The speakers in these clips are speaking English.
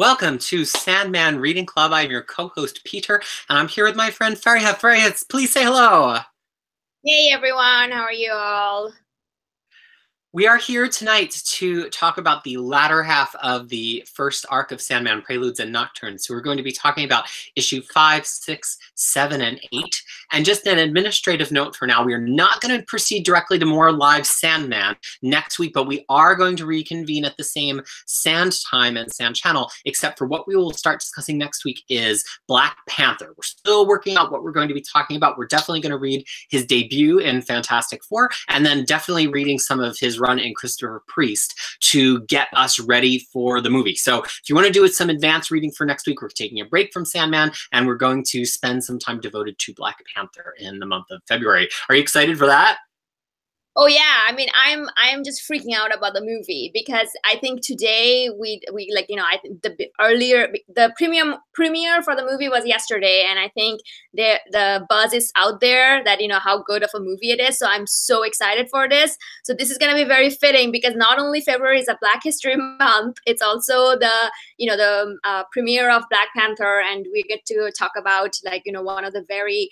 Welcome to Sandman Reading Club. I'm your co-host, Peter, and I'm here with my friend Fariha. Fariha, please say hello. Hey everyone, how are you all? We are here tonight to talk about the latter half of the first arc of Sandman, Preludes and Nocturnes. So we're going to be talking about issue 5, 6, 7, and 8. And just an administrative note for now, we are not going to proceed directly to more live Sandman next week, but we are going to reconvene at the same Sand time and Sand channel, except for what we will start discussing next week is Black Panther. We're still working out what we're going to be talking about. We're definitely going to read his debut in Fantastic Four, and then definitely reading some of his run in Christopher Priest to get us ready for the movie. So if you want to do some advanced reading for next week, we're taking a break from Sandman, and we're going to spend some time devoted to Black Panther in the month of February. Are you excited for that? Oh yeah, I mean I'm just freaking out about the movie because I think today we like I think the premiere for the movie was yesterday, and I think the buzz is out there that how good of a movie it is. So I'm so excited for this. So this is gonna be very fitting because not only February is a Black History Month, it's also the premiere of Black Panther, and we get to talk about one of the very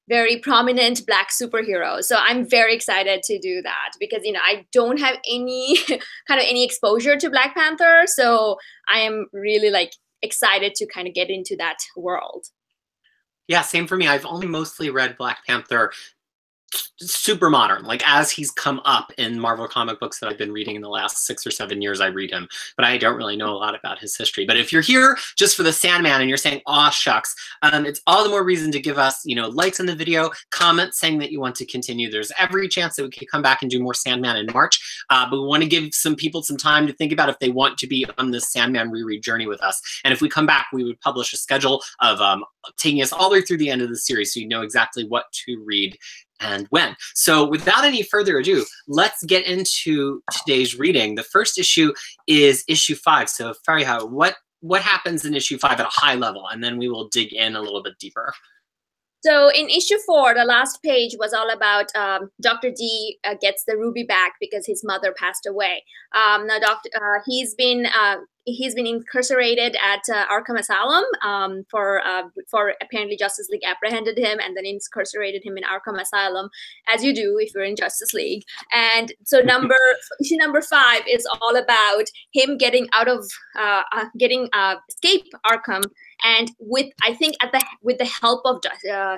very prominent Black superheroes. So I'm very excited to do that because I don't have any any exposure to Black Panther, so I am really excited to kind of get into that world. Yeah, same for me. I've only mostly read Black Panther super modern, like as he's come up in Marvel comic books that I've been reading in the last 6 or 7 years. I read him, but I don't really know a lot about his history. But if you're here just for the Sandman and you're saying, aw shucks, it's all the more reason to give us, likes on the video, comments saying that you want to continue. There's every chance that we could come back and do more Sandman in March, but we want to give some people some time to think about if they want to be on this Sandman reread journey with us. And if we come back, we would publish a schedule of taking us all the way through the end of the series so you know exactly what to read and when. So without any further ado, let's get into today's reading. The first issue is issue 5. So Fariha, what happens in issue 5 at a high level? And then we will dig in a little bit deeper. So in issue 4, the last page was all about Dr. D gets the ruby back because his mother passed away. Now, he's been incarcerated at Arkham Asylum for apparently Justice League apprehended him and then incarcerated him in Arkham Asylum, as you do if you're in Justice League. And so issue number 5 is all about him getting out of escape Arkham. And with the help of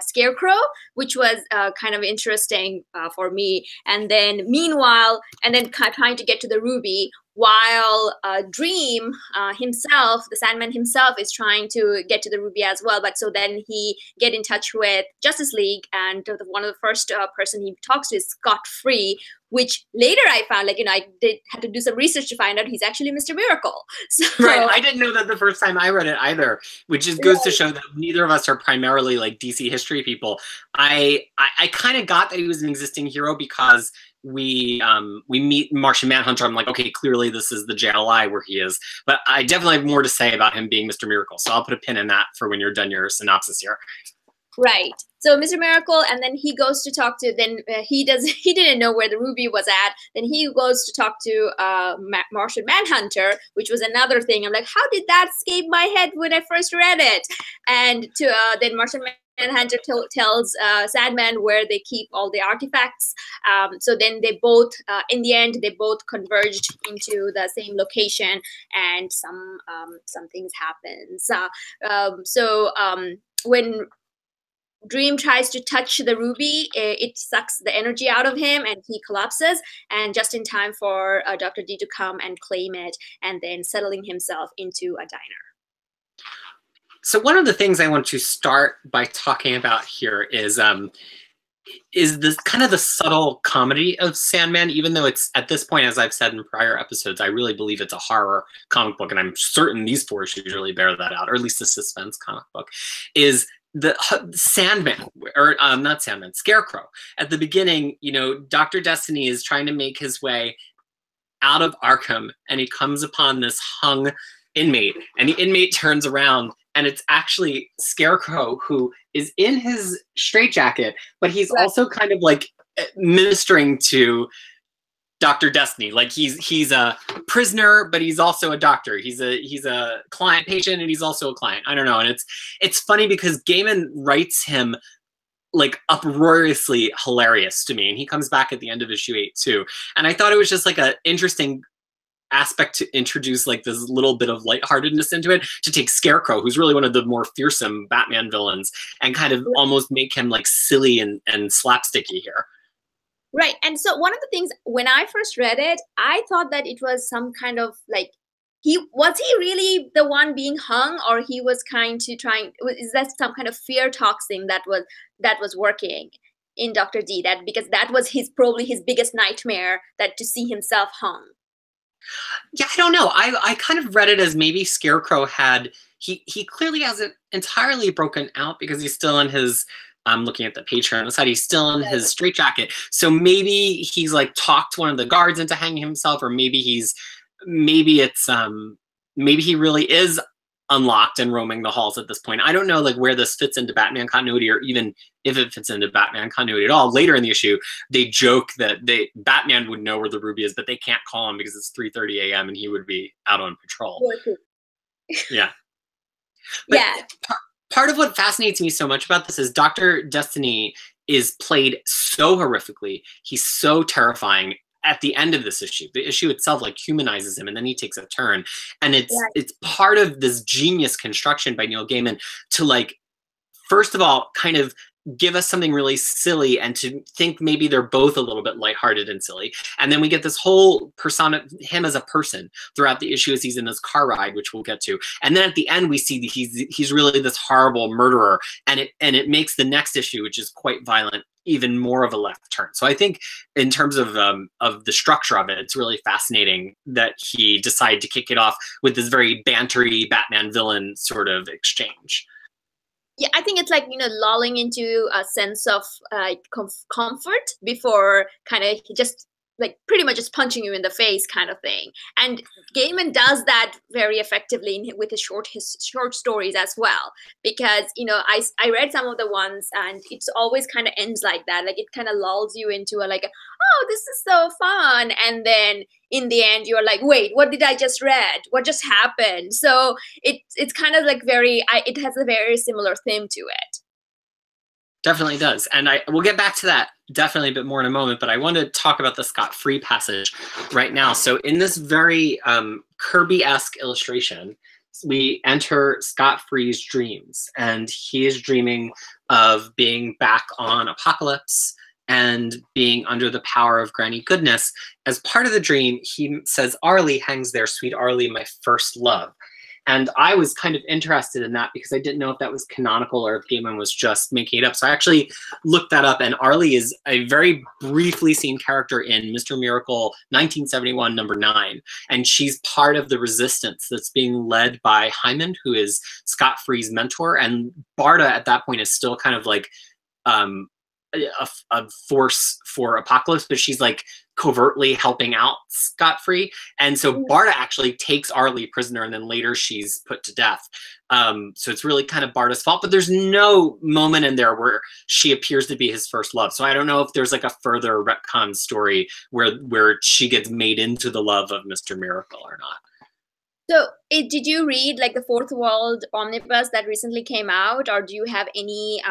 Scarecrow, which was kind of interesting for me. And then meanwhile, trying to get to the ruby, while Dream himself, the Sandman himself, is trying to get to the ruby as well. But so then he get in touch with Justice League, and one of the first person he talks to is Scott Free, which later I found, I had to do some research to find out he's actually Mr. Miracle. So, right, I didn't know that the first time I read it either, which just goes to show that neither of us are primarily DC history people. I kind of got that he was an existing hero because we meet Martian Manhunter. I'm like, okay, clearly this is the JLI where he is. But I definitely have more to say about him being Mr. Miracle. So I'll put a pin in that for when you're done your synopsis here. Right. So Mr. Miracle, and then he goes to talk to, he didn't know where the ruby was at. Then he goes to talk to Martian Manhunter, which was another thing. I'm like, how did that escape my head when I first read it? And then Martian Manhunter tells Sandman where they keep all the artifacts. So then they both, in the end, they both converged into the same location, and some things happen. When Dream tries to touch the ruby, it sucks the energy out of him and he collapses, and just in time for Dr. D to come and claim it and then settling himself into a diner. So one of the things I want to start by talking about here is this kind of the subtle comedy of Sandman, even though it's, at this point, as I've said in prior episodes, I really believe it's a horror comic book, and I'm certain these 4 issues really bear that out, or at least the suspense comic book, is the Sandman, or not Sandman, Scarecrow. At the beginning, Dr. Destiny is trying to make his way out of Arkham, and he comes upon this hung inmate, and the inmate turns around, and it's actually Scarecrow, who is in his straitjacket, but he's also kind of ministering to Dr. Destiny. Like he's a prisoner, but he's also a doctor. He's a client patient, and he's also a client. I don't know. And it's funny because Gaiman writes him like uproariously hilarious to me, and he comes back at the end of issue 8 too. And I thought it was just like a interesting aspect to introduce like this little bit of lightheartedness into it, to take Scarecrow, who's really one of the more fearsome Batman villains, and kind of almost make him like silly and slapsticky here. Right. And so one of the things, when I first read it, I thought that it was some kind of like, he really the one being hung, or he was is that some kind of fear toxin that was working in Dr. D, that because that was probably his biggest nightmare, that to see himself hung. Yeah, I don't know. I kind of read it as maybe Scarecrow he clearly hasn't entirely broken out, because he's still in his, I'm looking at the page here on the side, he's still in his straitjacket. So maybe he's like talked one of the guards into hanging himself, or maybe he really is unlocked and roaming the halls at this point. I don't know like where this fits into Batman continuity, or even if it fits into Batman continuity at all. Later in the issue, they joke that Batman would know where the Ruby is, but they can't call him because it's 3:30 a.m. and he would be out on patrol. Yeah. But yeah. Part of what fascinates me so much about this is Dr. Destiny is played so horrifically. He's so terrifying. At the end of this issue, the issue itself like humanizes him, and then he takes a turn, and it's part of this genius construction by Neil Gaiman to like, first of all, kind of give us something really silly, and to think maybe they're both a little bit lighthearted and silly, and then we get this whole persona, him as a person throughout the issue as he's in this car ride, which we'll get to, and then at the end we see that he's really this horrible murderer, and it makes the next issue, which is quite violent, even more of a left turn. So I think in terms of the structure of it, it's really fascinating that he decided to kick it off with this very bantery Batman villain sort of exchange. Yeah, I think it's like, lulling into a sense of comfort before kind of just like pretty much just punching you in the face kind of thing. And Gaiman does that very effectively with his short stories as well. Because, I read some of the ones, and it's always kind of ends like that. Like it kind of lulls you into oh, this is so fun. And then in the end, you're like, wait, what did I just read? What just happened? So it's kind of like it has a very similar theme to it. Definitely does. And we'll get back to that definitely a bit more in a moment, but I want to talk about the Scott Free passage right now. So in this very Kirby-esque illustration, we enter Scott Free's dreams, and he is dreaming of being back on Apocalypse and being under the power of Granny Goodness. As part of the dream, he says, "Arlie hangs there, sweet Arlie, my first love." And I was kind of interested in that because I didn't know if that was canonical or if Gaiman was just making it up. So I actually looked that up, and Arlie is a very briefly seen character in Mr. Miracle 1971, number 9. And she's part of the resistance that's being led by Hyman, who is Scott Free's mentor. And Barda at that point is still kind of like a force for Apocalypse, but she's like covertly helping out Scott Free. And so Barda actually takes Arlie prisoner, and then later she's put to death. So it's really kind of Barda's fault, but there's no moment in there where she appears to be his first love. So I don't know if there's like a further retcon story where she gets made into the love of Mr. Miracle or not. So did you read like the Fourth World Omnibus that recently came out, or do you have any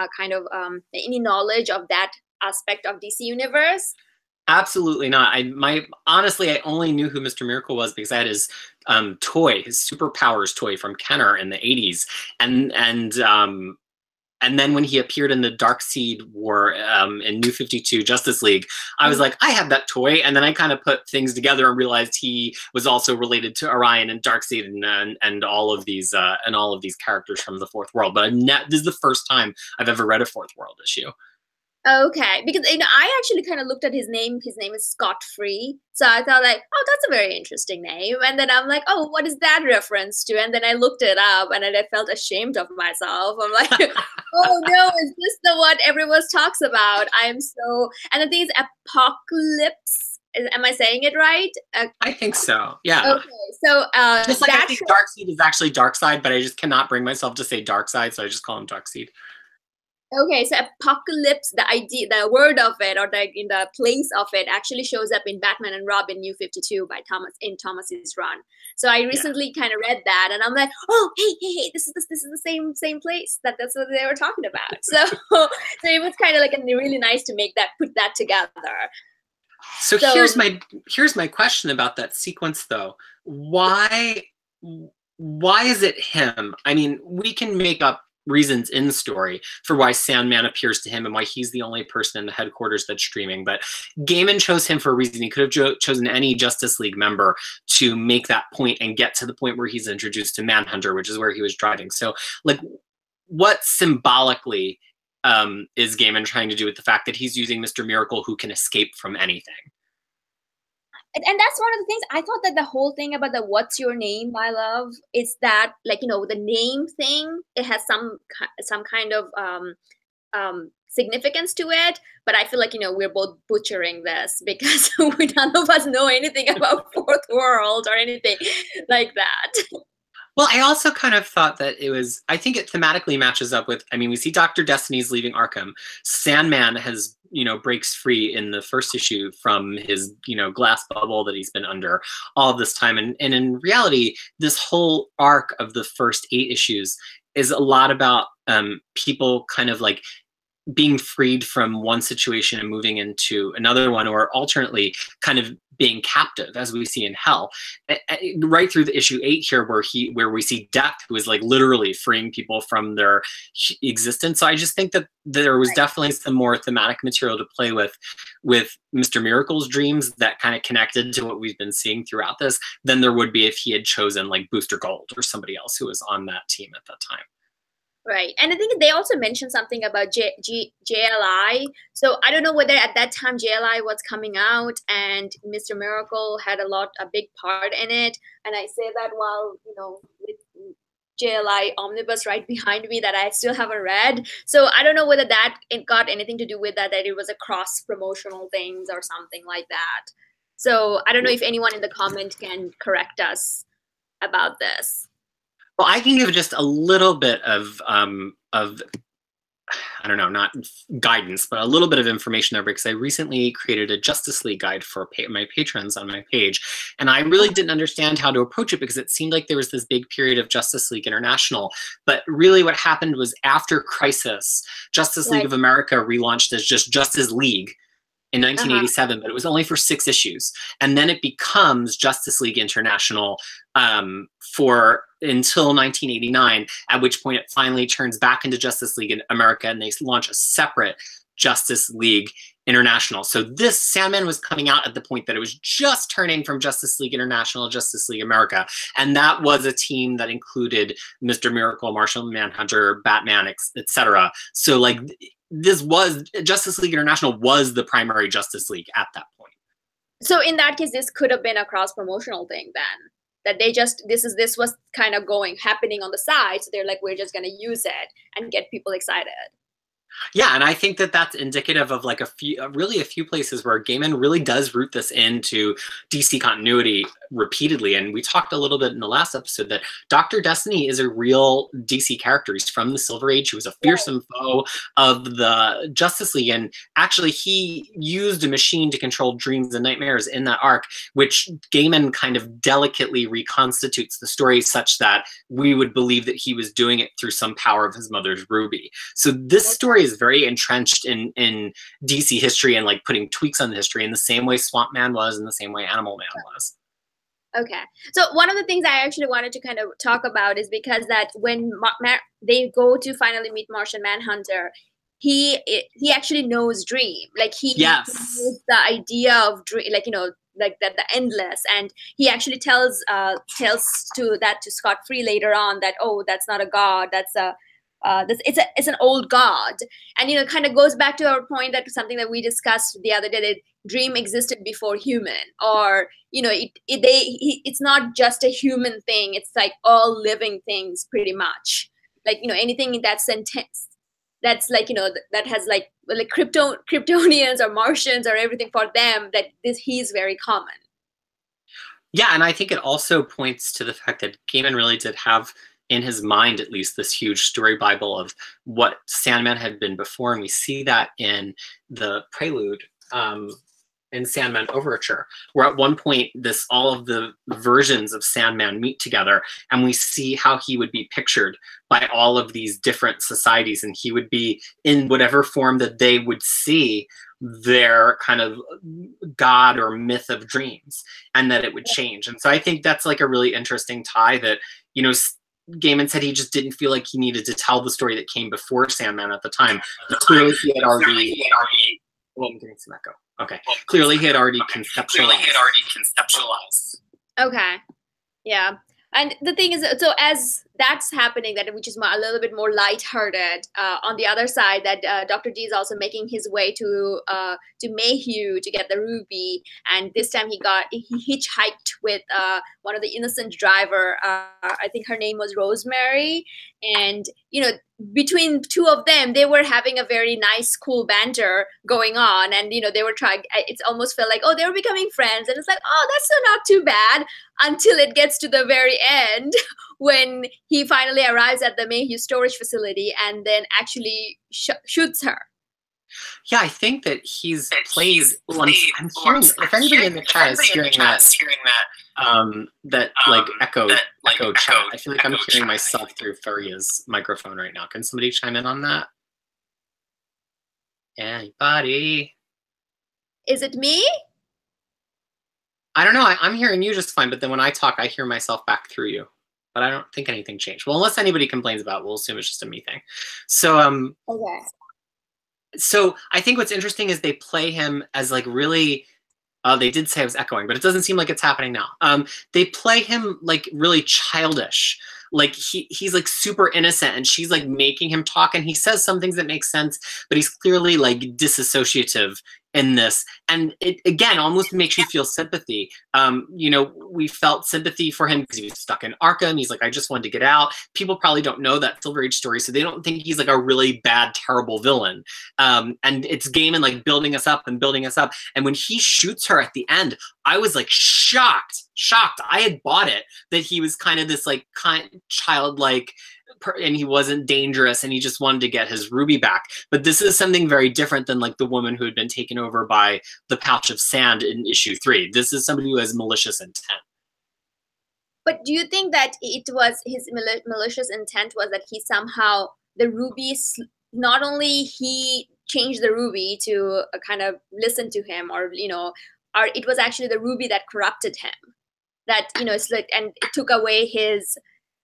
any knowledge of that aspect of DC Universe? Absolutely not. Honestly, I only knew who Mr. Miracle was because I had his toy, his Superpowers toy from Kenner in the 80s. And then when he appeared in the Darkseid War in New 52 Justice League, I was like, I have that toy. And then I kind of put things together and realized he was also related to Orion and Darkseid and all of these characters from the Fourth World. But this is the first time I've ever read a Fourth World issue. Okay, because I actually kind of looked at his name. His name is Scott Free, so I thought like, oh, that's a very interesting name. And then I'm like, oh, what is that reference to? And then I looked it up, and then I felt ashamed of myself. I'm like, oh no, is this the one everyone talks about? And the thing is, Apocalypse. Am I saying it right? I think so. Yeah. Okay, so just like I think Darkseid is actually Darkseid, but I just cannot bring myself to say Darkseid, so I just call him Darkseid. Okay, so apocalypse, the idea, the word of it, or the in the place of it, actually shows up in Batman and Robin New 52 by Thomas's run. So I recently kind of read that, and I'm like, oh, hey, this is the same place that's what they were talking about. So so it was kind of like really nice to put that together. So here's my question about that sequence though. Why is it him? I mean, we can make up reasons in story for why Sandman appears to him and why he's the only person in the headquarters that's streaming, but Gaiman chose him for a reason. He could have chosen any Justice League member to make that point and get to the point where he's introduced to Manhunter, which is where he was driving. So like, what symbolically is Gaiman trying to do with the fact that he's using Mr. Miracle, who can escape from anything? And that's one of the things I thought, that the whole thing about the "What's your name, my love" is that, like, the name thing, it has some kind of significance to it, but I feel like we're both butchering this because none of us know anything about Fourth World or anything like that. Well, I also kind of thought that I think it thematically matches up with, I mean, we see Dr. Destiny's leaving Arkham. Sandman has, breaks free in the first issue from his, glass bubble that he's been under all of this time. And in reality, this whole arc of the first 8 issues is a lot about people kind of like being freed from one situation and moving into another one, or alternately kind of being captive, as we see in Hell, right through the issue 8 here, where we see Death, who is like literally freeing people from their existence. So I just think that there was definitely some more thematic material to play with Mr. Miracle's dreams that kind of connected to what we've been seeing throughout this than there would be if he had chosen like Booster Gold or somebody else who was on that team at that time. Right. And I think they also mentioned something about JLI. So I don't know whether at that time JLI was coming out and Mr. Miracle had a big part in it. And I say that while, with JLI Omnibus right behind me that I still haven't read. So I don't know whether it got anything to do with that it was a cross-promotional things or something like that. So I don't know if anyone in the comment can correct us about this. Well, I can give just a little bit of I don't know, not guidance, but a little bit of information there, because I recently created a Justice League guide for my patrons on my page. And I really didn't understand how to approach it because it seemed like there was this big period of Justice League International. But really what happened was after Crisis, Justice League of America relaunched as just Justice League in 1987, but it was only for 6 issues. And then it becomes Justice League International until 1989, at which point it finally turns back into Justice League in America, and they launch a separate Justice League International. So this Sandman was coming out at the point that it was just turning from Justice League International to Justice League America. And that was a team that included Mr. Miracle, Martian Manhunter, Batman, etc. So like this was Justice League International was the primary Justice League at that point. So in that case, this could have been a cross-promotional thing then. That they just, this was kind of happening on the side. So they're like, we're just going to use it and get people excited. Yeah, and I think that that's indicative of like a few places where Gaiman really does root this into DC continuity repeatedly. And we talked a little bit in the last episode that Dr. Destiny is a real DC character. He's from the Silver Age. He was a fearsome foe of the Justice League. And actually he used a machine to control dreams and nightmares in that arc, which Gaiman kind of delicately reconstitutes the story such that we would believe that he was doing it through some power of his mother's ruby. So this story is very entrenched in DC history and like putting tweaks on the history in the same way Swamp Man was, in the same way Animal Man was. Okay. So one of the things I actually wanted to kind of talk about is because that when they go to finally meet Martian Manhunter, he actually knows Dream. Like he knows the idea of Dream, like, like that, the endless. And he actually tells to Scott Free later on that, oh, that's not a god, that's it's an old god. And it kind of goes back to our point, that something that we discussed the other day, that Dream existed before human, or it's not just a human thing, it's like all living things pretty much, like anything that's sentence, that's like that has like Kryptonians or Martians or everything, for them that he's very common. Yeah, and I think it also points to the fact that Gaiman really did have in his mind, at least, this huge story Bible of what Sandman had been before. And we see that in the prelude in Sandman Overture, where at one point all of the versions of Sandman meet together, and we see how he would be pictured by all of these different societies, and he would be in whatever form that they would see their kind of god or myth of dreams, and that it would change. And so I think that's like a really interesting tie that, you know, Gaiman said he just didn't feel like he needed to tell the story that came before Sandman at the time. But clearly he had already well, I'm getting some echo. Okay. Clearly he had already conceptualized. Okay. Yeah. And the thing is, so as that's happening, that which is a little bit more lighthearted. On the other side, that Dr. D is also making his way to Mayhew to get the ruby, and this time he hitchhiked with one of the innocent driver. I think her name was Rosemary, and you know, between two of them, they were having a very nice, cool banter going on, and you know, they were trying. It almost felt like, oh, they were becoming friends, and it's like, oh, that's still not too bad, until it gets to the very end when he finally arrives at the Mayhew storage facility and then actually shoots her. Yeah, I think that he's played. I'm hearing, if anybody in the chat is hearing that, echo chat. I feel like I'm hearing myself through Faria's microphone right now. Can somebody chime in on that? Anybody? Is it me? I don't know. I'm hearing you just fine, but then when I talk, I hear myself back through you. But I don't think anything changed. Well, unless anybody complains about it, we'll assume it's just a me thing. So, okay. So I think what's interesting is they play him as like really, they did say I was echoing, but it doesn't seem like it's happening now. They play him like really childish. Like he's like super innocent, and she's like making him talk, and he says some things that make sense, but he's clearly like disassociative in this. And it, again, almost makes you feel sympathy. You know, we felt sympathy for him because he was stuck in Arkham. He's like, I just wanted to get out. People probably don't know that Silver Age story, so they don't think he's like a really bad, terrible villain. And it's Gaiman like building us up and building us up. And when he shoots her at the end, I was like shocked. I had bought it that he was kind of this like childlike, and he wasn't dangerous, and he just wanted to get his ruby back. But this is something very different than like the woman who had been taken over by the pouch of sand in issue 3. This is somebody who has malicious intent. But do you think that it was his malicious intent was that he somehow, the ruby, not only he changed the ruby to kind of listen to him, or, you know, or it was actually the ruby that corrupted him? That, you know, it's like, and it took away his,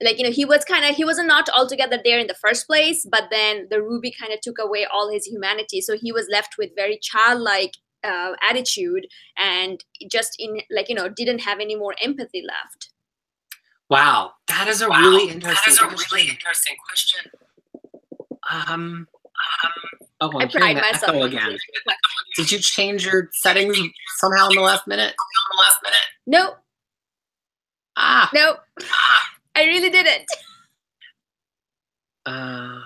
like, you know, he was not altogether there in the first place, but then the ruby kind of took away all his humanity. So he was left with very childlike attitude, and just in, like, you know, didn't have any more empathy left. Wow, that is a really interesting question. Oh, I'm hearing the echo again. Did you change your settings somehow in the last minute? No. No. I really didn't. I'm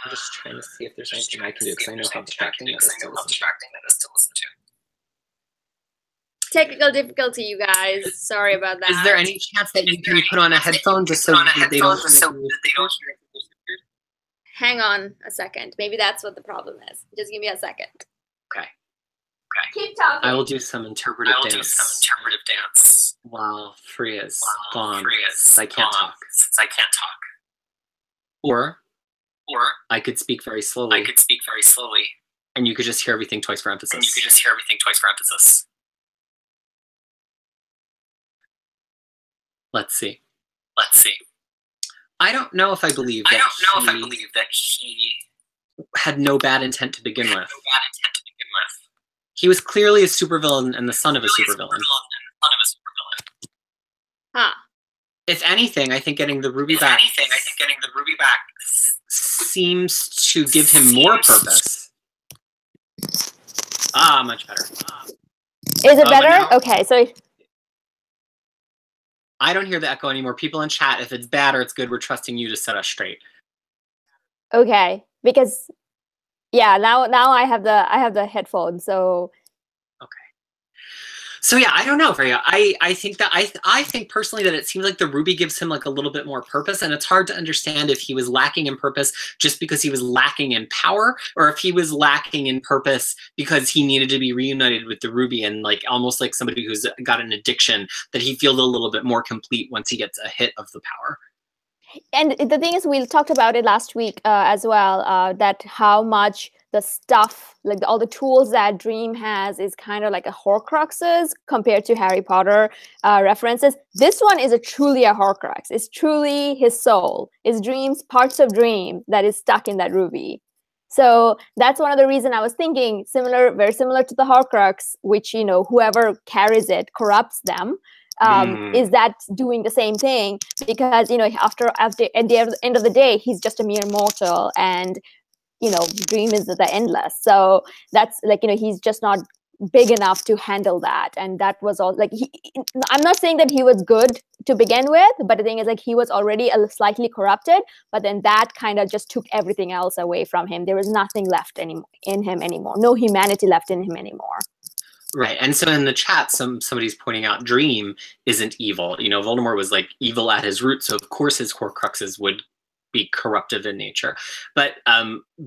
just trying to see if there's anything I can do, because I know how distracting that is to listen to. Technical difficulty, you guys. Sorry about that. Is there any chance that you can put on a headphone just so that they don't hear? Hang on a second. Maybe that's what the problem is. Just give me a second. Okay. Keep talking. I will do some interpretive dance. While Freya's gone, since I can't talk. Or I could speak very slowly. And you could just hear everything twice for emphasis. Let's see. I don't know if I believe that he had no bad intent to begin with. He was clearly a supervillain and the son of a supervillain. Huh. If anything, I think getting the ruby back seems to give him more purpose. Much better. Is it better? Okay, so I don't hear the echo anymore. People in chat, if it's bad or it's good, we're trusting you to set us straight. Okay, because yeah, now I have the headphones, so okay. So yeah, I don't know, Freya. I think that I think personally that it seems like the ruby gives him like a little bit more purpose, and it's hard to understand if he was lacking in purpose just because he was lacking in power, or if he was lacking in purpose because he needed to be reunited with the ruby, and like almost like somebody who's got an addiction, that he feels a little bit more complete once he gets a hit of the power. And the thing is, we talked about it last week as well, that how much the stuff, like all the tools that Dream has is kind of like a Horcruxes compared to Harry Potter references. This one is truly a Horcrux. It's truly his soul. It's Dream's parts of Dream that is stuck in that ruby. So that's one of the reasons I was thinking very similar to the Horcrux, which, you know, whoever carries it corrupts them. Is that doing the same thing? Because, you know, after at the end of the day, he's just a mere mortal, and, you know, Dream is the endless. So that's like, you know, he's just not big enough to handle that. And that was all like, I'm not saying that he was good to begin with, but the thing is, like, he was already slightly corrupted, but then that kind of just took everything else away from him. There was nothing left in him anymore. No humanity left in him anymore. Right, and so in the chat, somebody's pointing out Dream isn't evil. You know, Voldemort was like evil at his root, so of course his Horcruxes would be corruptive in nature. But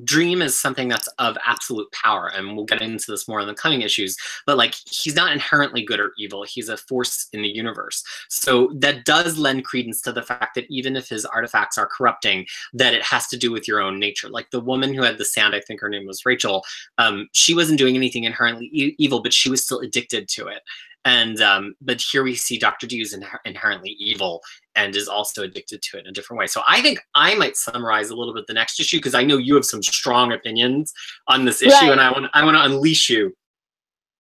Dream is something that's of absolute power, and we'll get into this more in the coming issues, but like, he's not inherently good or evil. He's a force in the universe. So that does lend credence to the fact that even if his artifacts are corrupting, that it has to do with your own nature. Like the woman who had the sand, I think her name was Rachel, she wasn't doing anything inherently evil, but she was still addicted to it. And but here we see Dr. D is inherently evil and is also addicted to it in a different way. So I think I might summarize a little bit the next issue, because I know you have some strong opinions on this issue, right, and I want to unleash you.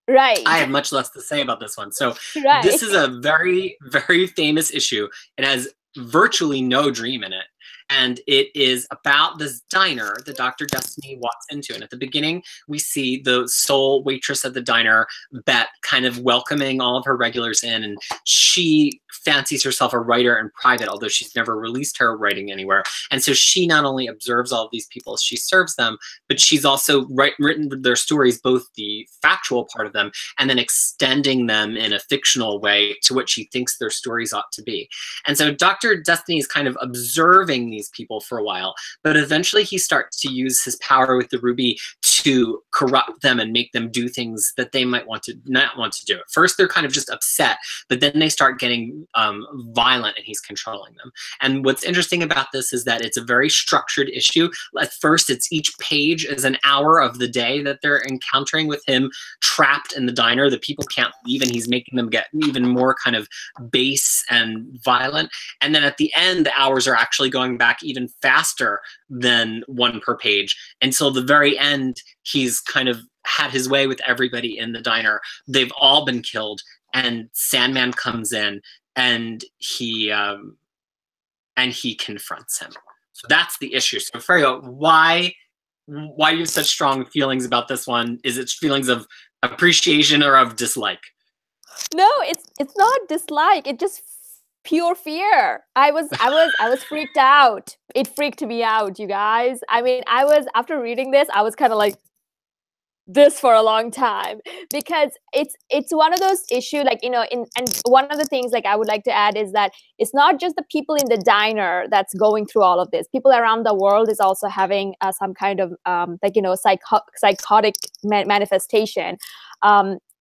Right. I have much less to say about this one. So this is a very, very famous issue. It has virtually no Dream in it. And it is about this diner that Dr. Destiny walks into. And at the beginning, we see the sole waitress at the diner, Bet, kind of welcoming all of her regulars in. And she fancies herself a writer in private, although she's never released her writing anywhere. And so she not only observes all of these people as she serves them, but she's also written their stories, both the factual part of them and then extending them in a fictional way to what she thinks their stories ought to be. And so Dr. Destiny is kind of observing these people for a while, but eventually he starts to use his power with the ruby to corrupt them and make them do things that they might not want to do. At first, they're kind of just upset, but then they start getting violent, and he's controlling them. And what's interesting about this is that it's a very structured issue. At first, it's each page is an hour of the day that they're encountering with him trapped in the diner. The people can't leave, and he's making them get even more kind of base and violent. And then at the end, the hours are actually going back even faster than one per page, until the very end, he's kind of had his way with everybody in the diner. They've all been killed, and Sandman comes in, and he confronts him. So that's the issue. So Freya, why do you have such strong feelings about this one? Is it feelings of appreciation or of dislike? No, it's not dislike. It just pure fear. I was freaked out. It freaked me out, you guys. I mean, after reading this, I was kind of like this for a long time, because it's one of those issues, like, you know, and one of the things, like, I would like to add is that it's not just the people in the diner that's going through all of this. People around the world is also having some kind of like, you know, psychotic manifestation.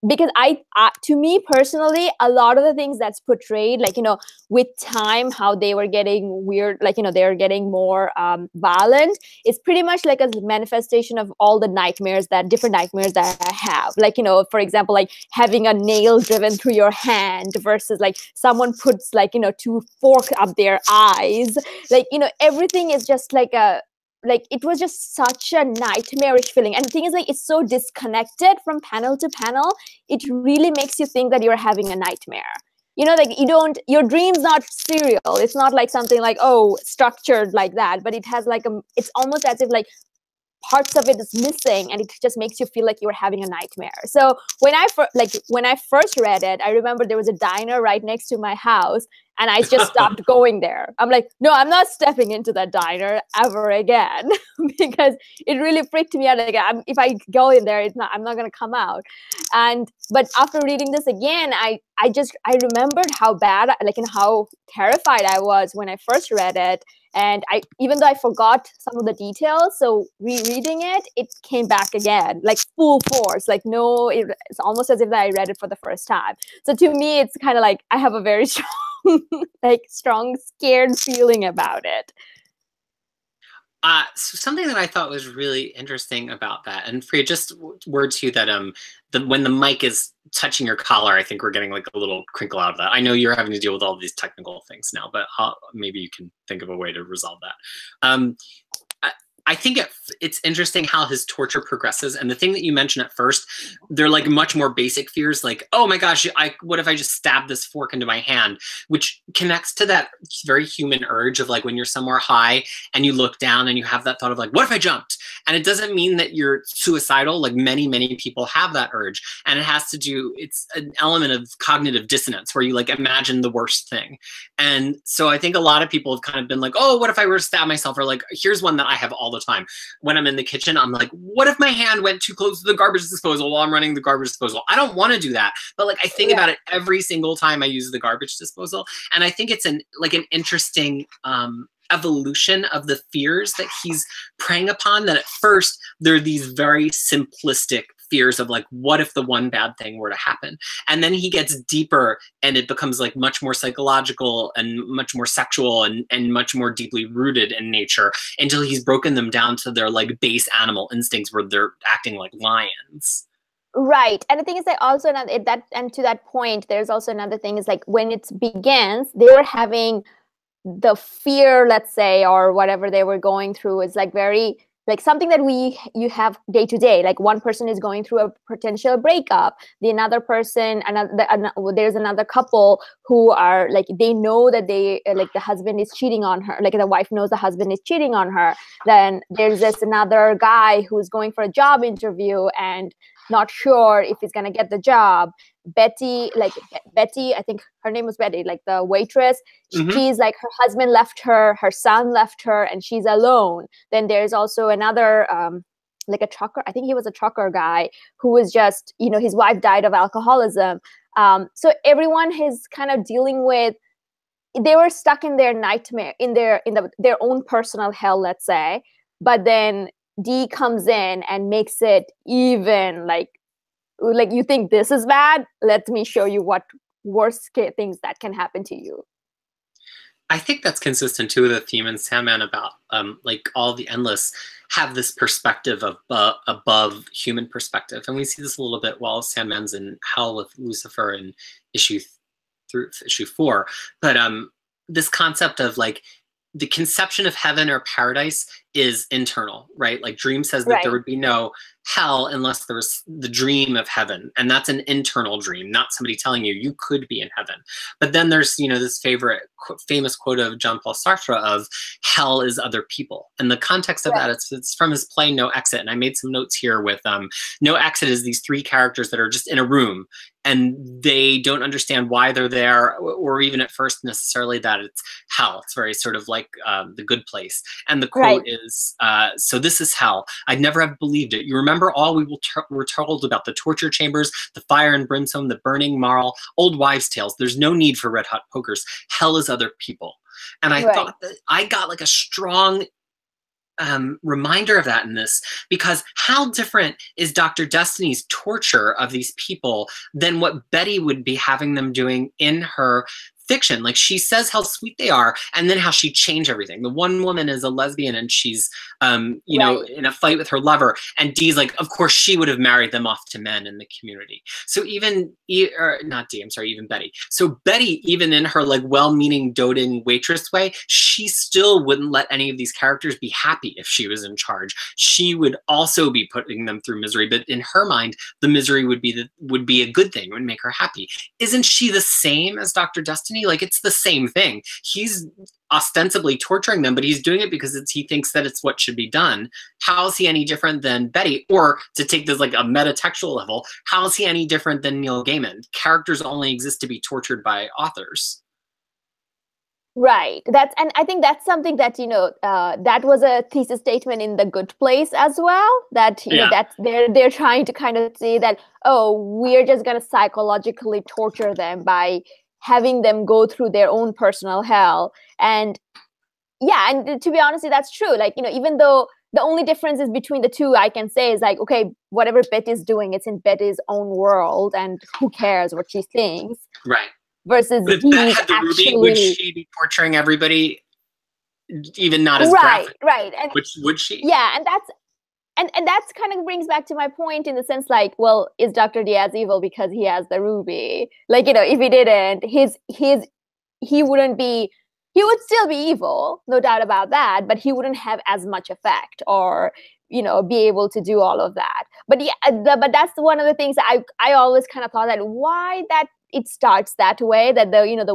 Because to me personally, a lot of the things that's portrayed, like, you know, with time, how they were getting weird, like, you know, they're getting more violent, it's pretty much like a manifestation of all the different nightmares that I have. Like, you know, for example, like having a nail driven through your hand versus like someone puts, like, you know, 2 forks up their eyes. Like, you know, everything is just like it was just such a nightmarish feeling. And the thing is, like, it's so disconnected from panel to panel. It really makes you think that you're having a nightmare. You know, like, your dream's not serial. It's not like something like, oh, structured like that, but it has like it's almost as if like parts of it is missing, and it just makes you feel like you're having a nightmare. So when I first read it, I remember there was a diner right next to my house, and I just stopped going there. I'm like, no, I'm not stepping into that diner ever again because it really freaked me out. Like, if I go in there, I'm not going to come out. But after reading this again, I remembered how bad, like, and how terrified I was when I first read it. And even though I forgot some of the details, so rereading it came back again, like full force. Like, no, it's almost as if I read it for the first time. So to me, it's kind of like I have a very strong, scared feeling about it. So something that I thought was really interesting about that, and Freya, just word to you that when the mic is touching your collar, I think we're getting like a little crinkle out of that. I know you're having to deal with all these technical things now, but maybe you can think of a way to resolve that. I think it's interesting how his torture progresses. And the thing that you mentioned at first, they're like much more basic fears, like, oh my gosh, what if I just stab this fork into my hand? Which connects to that very human urge of like when you're somewhere high and you look down and you have that thought of like, what if I jumped? And it doesn't mean that you're suicidal. Like many, many people have that urge. And it has to do, it's an element of cognitive dissonance where you like imagine the worst thing. And so I think a lot of people have kind of been like, oh, what if I were to stab myself? Or like, here's one that I have all the time. When I'm in the kitchen, I'm like, what if my hand went too close to the garbage disposal while I'm running the garbage disposal? I don't want to do that. But like, I think about it every single time I use the garbage disposal. And I think it's an interesting evolution of the fears that he's preying upon, that at first they're these very simplistic fears of like, what if the one bad thing were to happen? And then he gets deeper and it becomes like much more psychological and much more sexual and much more deeply rooted in nature, until he's broken them down to their like base animal instincts where they're acting like lions. Right. And the thing is that also and to that point, there's also another thing is like when it begins, they were having the fear, let's say, or whatever they were going through is like very like something that you have day to day. Like one person is going through a potential breakup, another person, there's another couple who are like, they know that they like the husband is cheating on her, like the wife knows the husband is cheating on her. Then there's this another guy who's going for a job interview and not sure if he's gonna get the job. Betty, I think her name was Betty, like the waitress, she's like, her husband left her, her son left her, and she's alone. Then there's also another like a trucker, I think he was a trucker guy who was just, his wife died of alcoholism. So everyone is kind of dealing with, they were stuck in their nightmare, in their own personal hell, let's say. But then Dee comes in and makes it even like you think this is bad, let me show you what worst things that can happen to you. I think that's consistent too with the theme in Sandman about like all the endless have this perspective of above human perspective. And we see this a little bit while Sandman's in hell with Lucifer in issue 4. But this concept of like the conception of heaven or paradise is internal, right? Like Dream says that there would be no hell unless there was the dream of heaven. And that's an internal dream, not somebody telling you you could be in heaven. But then there's, this famous quote of Jean-Paul Sartre of hell is other people. And the context of that, it's from his play No Exit. And I made some notes here with No Exit is these 3 characters that are just in a room and they don't understand why they're there, or even at first necessarily that it's hell. It's very sort of like The Good Place. And the quote is, so this is hell. I'd never have believed it. You remember all we were told about the torture chambers, the fire and brimstone, the burning marl, old wives' tales. There's no need for red hot pokers. Hell is other people. And I thought that I got like a strong reminder of that in this, because how different is Dr. Destiny's torture of these people than what Betty would be having them doing in her fiction? Like she says how sweet they are, and then how she changed everything. The one woman is a lesbian and she's in a fight with her lover, and Dee's like, of course she would have married them off to men in the community. So even even Betty. So Betty, even in her like well-meaning doting waitress way, she still wouldn't let any of these characters be happy if she was in charge. She would also be putting them through misery, but in her mind the misery would be a good thing, would make her happy. Isn't she the same as Dr. Destiny? me like it's the same thing. He's ostensibly torturing them, but he's doing it because he thinks that it's what should be done. How is he any different than Betty? Or to take this like a metatextual level, how is he any different than Neil Gaiman? Characters only exist to be tortured by authors. Right. And I think that's something that, that was a thesis statement in The Good Place as well, that, that they're trying to kind of say that, oh, we're just going to psychologically torture them by having them go through their own personal hell. And yeah, and to be honest, that's true. Like, even though the only difference is between the two, I can say is like, okay, whatever Betty's doing, it's in Betty's own world and who cares what she thinks. Right. Versus if Beth had the Ruby, would she be torturing everybody, even not as graphic? Right. And would she? Yeah, and that's kind of brings back to my point in the sense like, well, is Dr. Diaz evil because he has the Ruby? Like, if he didn't, he wouldn't be. He would still be evil, no doubt about that, but he wouldn't have as much effect or be able to do all of that. But yeah, but that's one of the things that I always kind of thought that why that it starts that way, that the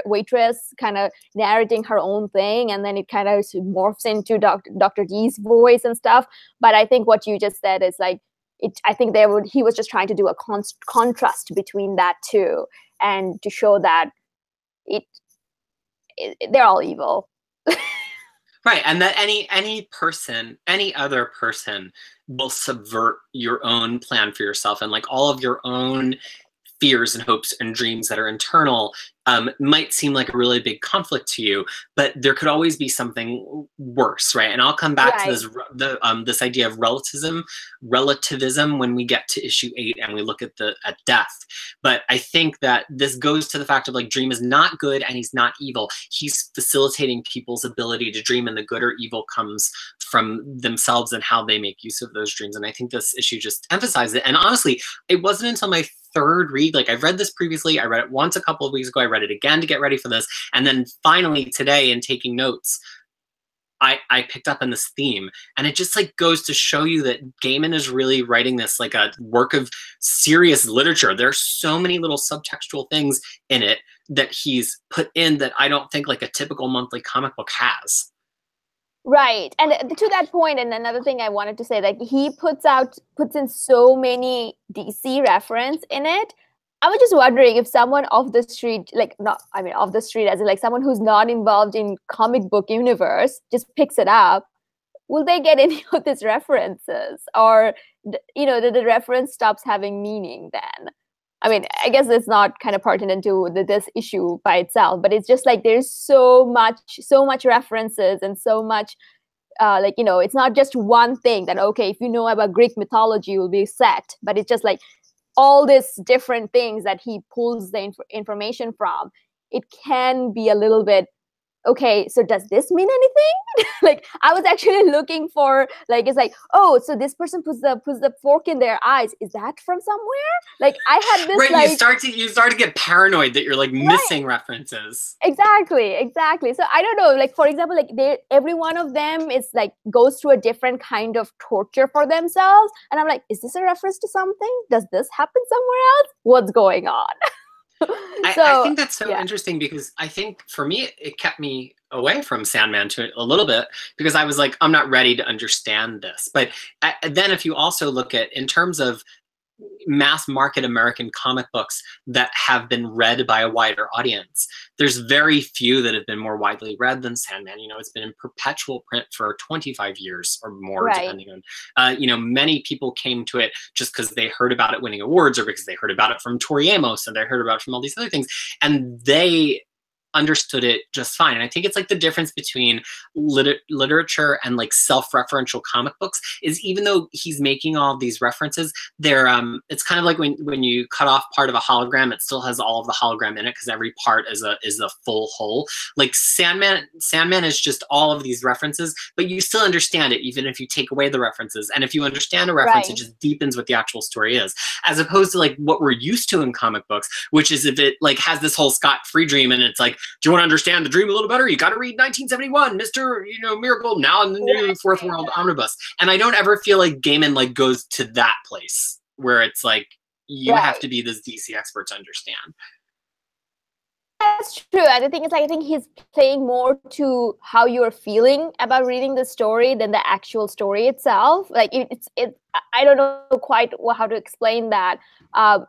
waitress kind of narrating her own thing, and then it kind of morphs into Dr. D's voice and stuff. But I think what you just said is like, I think he was just trying to do a contrast between that two, and to show that they're all evil. Right, and that any other person will subvert your own plan for yourself, and like all of your own fears and hopes and dreams that are internal might seem like a really big conflict to you, but there could always be something worse, right? And I'll come back to this idea of relativism when we get to issue 8 and we look at death. But I think that this goes to the fact of like Dream is not good and he's not evil. He's facilitating people's ability to dream, and the good or evil comes from themselves and how they make use of those dreams. And I think this issue just emphasizes it. And honestly, it wasn't until my third read, like I've read this previously, I read it once a couple of weeks ago, I read it again to get ready for this, and then finally today in taking notes, I picked up on this theme, and it just like goes to show you that Gaiman is really writing this like a work of serious literature. There's so many little subtextual things in it that he's put in that I don't think like a typical monthly comic book has. Right. And to that point, and another thing I wanted to say, like he puts in so many DC reference in it. I was just wondering if someone off the street, off the street as in like someone who's not involved in comic book universe just picks it up, will they get any of these references? Or, the reference stops having meaning then? I mean, I guess it's not kind of pertinent to this issue by itself, but it's just like there's so much references and so much, it's not just one thing that, okay, if you know about Greek mythology, you'll be set, but it's just like all these different things that he pulls the information from. It can be a little bit, okay, so does this mean anything? Like I was actually looking for like, it's like, oh, so this person puts the fork in their eyes. Is that from somewhere? Like I had this right, like you start to get paranoid that you're like missing references. Exactly. So I don't know, like for example, like every one of them is like goes through a different kind of torture for themselves. And I'm like, is this a reference to something? Does this happen somewhere else? What's going on? I think that's so interesting, because I think for me, it kept me away from Sandman to a little bit, because I was like, I'm not ready to understand this. But then if you also look at, in terms of mass market American comic books that have been read by a wider audience, there's very few that have been more widely read than Sandman. It's been in perpetual print for 25 years or more, depending on, many people came to it just because they heard about it winning awards, or because they heard about it from Tori Amos and they heard about it from all these other things, and they understood it just fine. And I think it's like the difference between literature and like self-referential comic books is, even though he's making all of these references, they're it's kind of like when you cut off part of a hologram, it still has all of the hologram in it, because every part is a full whole. Like Sandman is just all of these references, but you still understand it even if you take away the references. And if you understand a reference, it just deepens what the actual story is, as opposed to like what we're used to in comic books, which is if it like has this whole Scott-free dream and it's like, do you want to understand the dream a little better? You got to read 1971, Mr. Miracle, now in the new Fourth World Omnibus. And I don't ever feel like Gaiman like goes to that place where it's like, you have to be this DC expert to understand. That's true. And the thing is, like, I think he's playing more to how you're feeling about reading the story than the actual story itself. Like, I don't know quite how to explain that.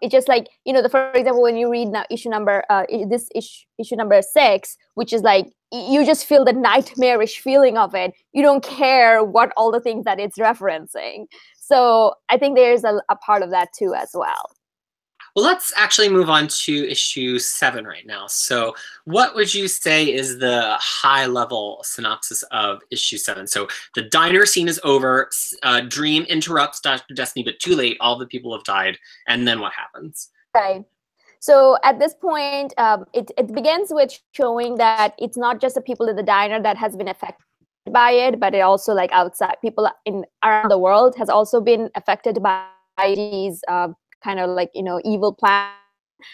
It's just like, for example, when you read now issue number, issue number 6, which is like, you just feel the nightmarish feeling of it. You don't care what all the things that it's referencing. So I think there's a part of that too as well. Well, let's actually move on to issue 7 right now. So what would you say is the high-level synopsis of issue 7? So the diner scene is over. Dream interrupts Dr. Destiny, but too late. All the people have died. And then what happens? Right. So at this point, it begins with showing that it's not just the people in the diner that has been affected by it, but it also, like, outside people around the world has also been affected by these kind of like, evil plan.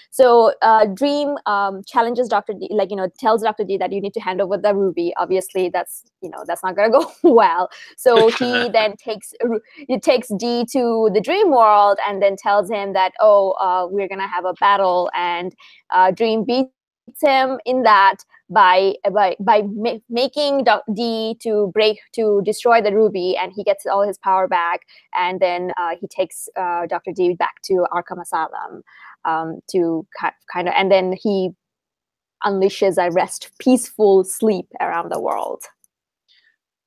So Dream challenges Dr. D, like, tells Dr. D that you need to hand over the ruby. Obviously, that's not going to go well. So he then takes D to the dream world and then tells him that, we're going to have a battle, and Dream beats him in that by making D to destroy the ruby, and he gets all his power back, and then he takes Dr. D back to Arkham Asylum to kind of, and then he unleashes a peaceful sleep around the world.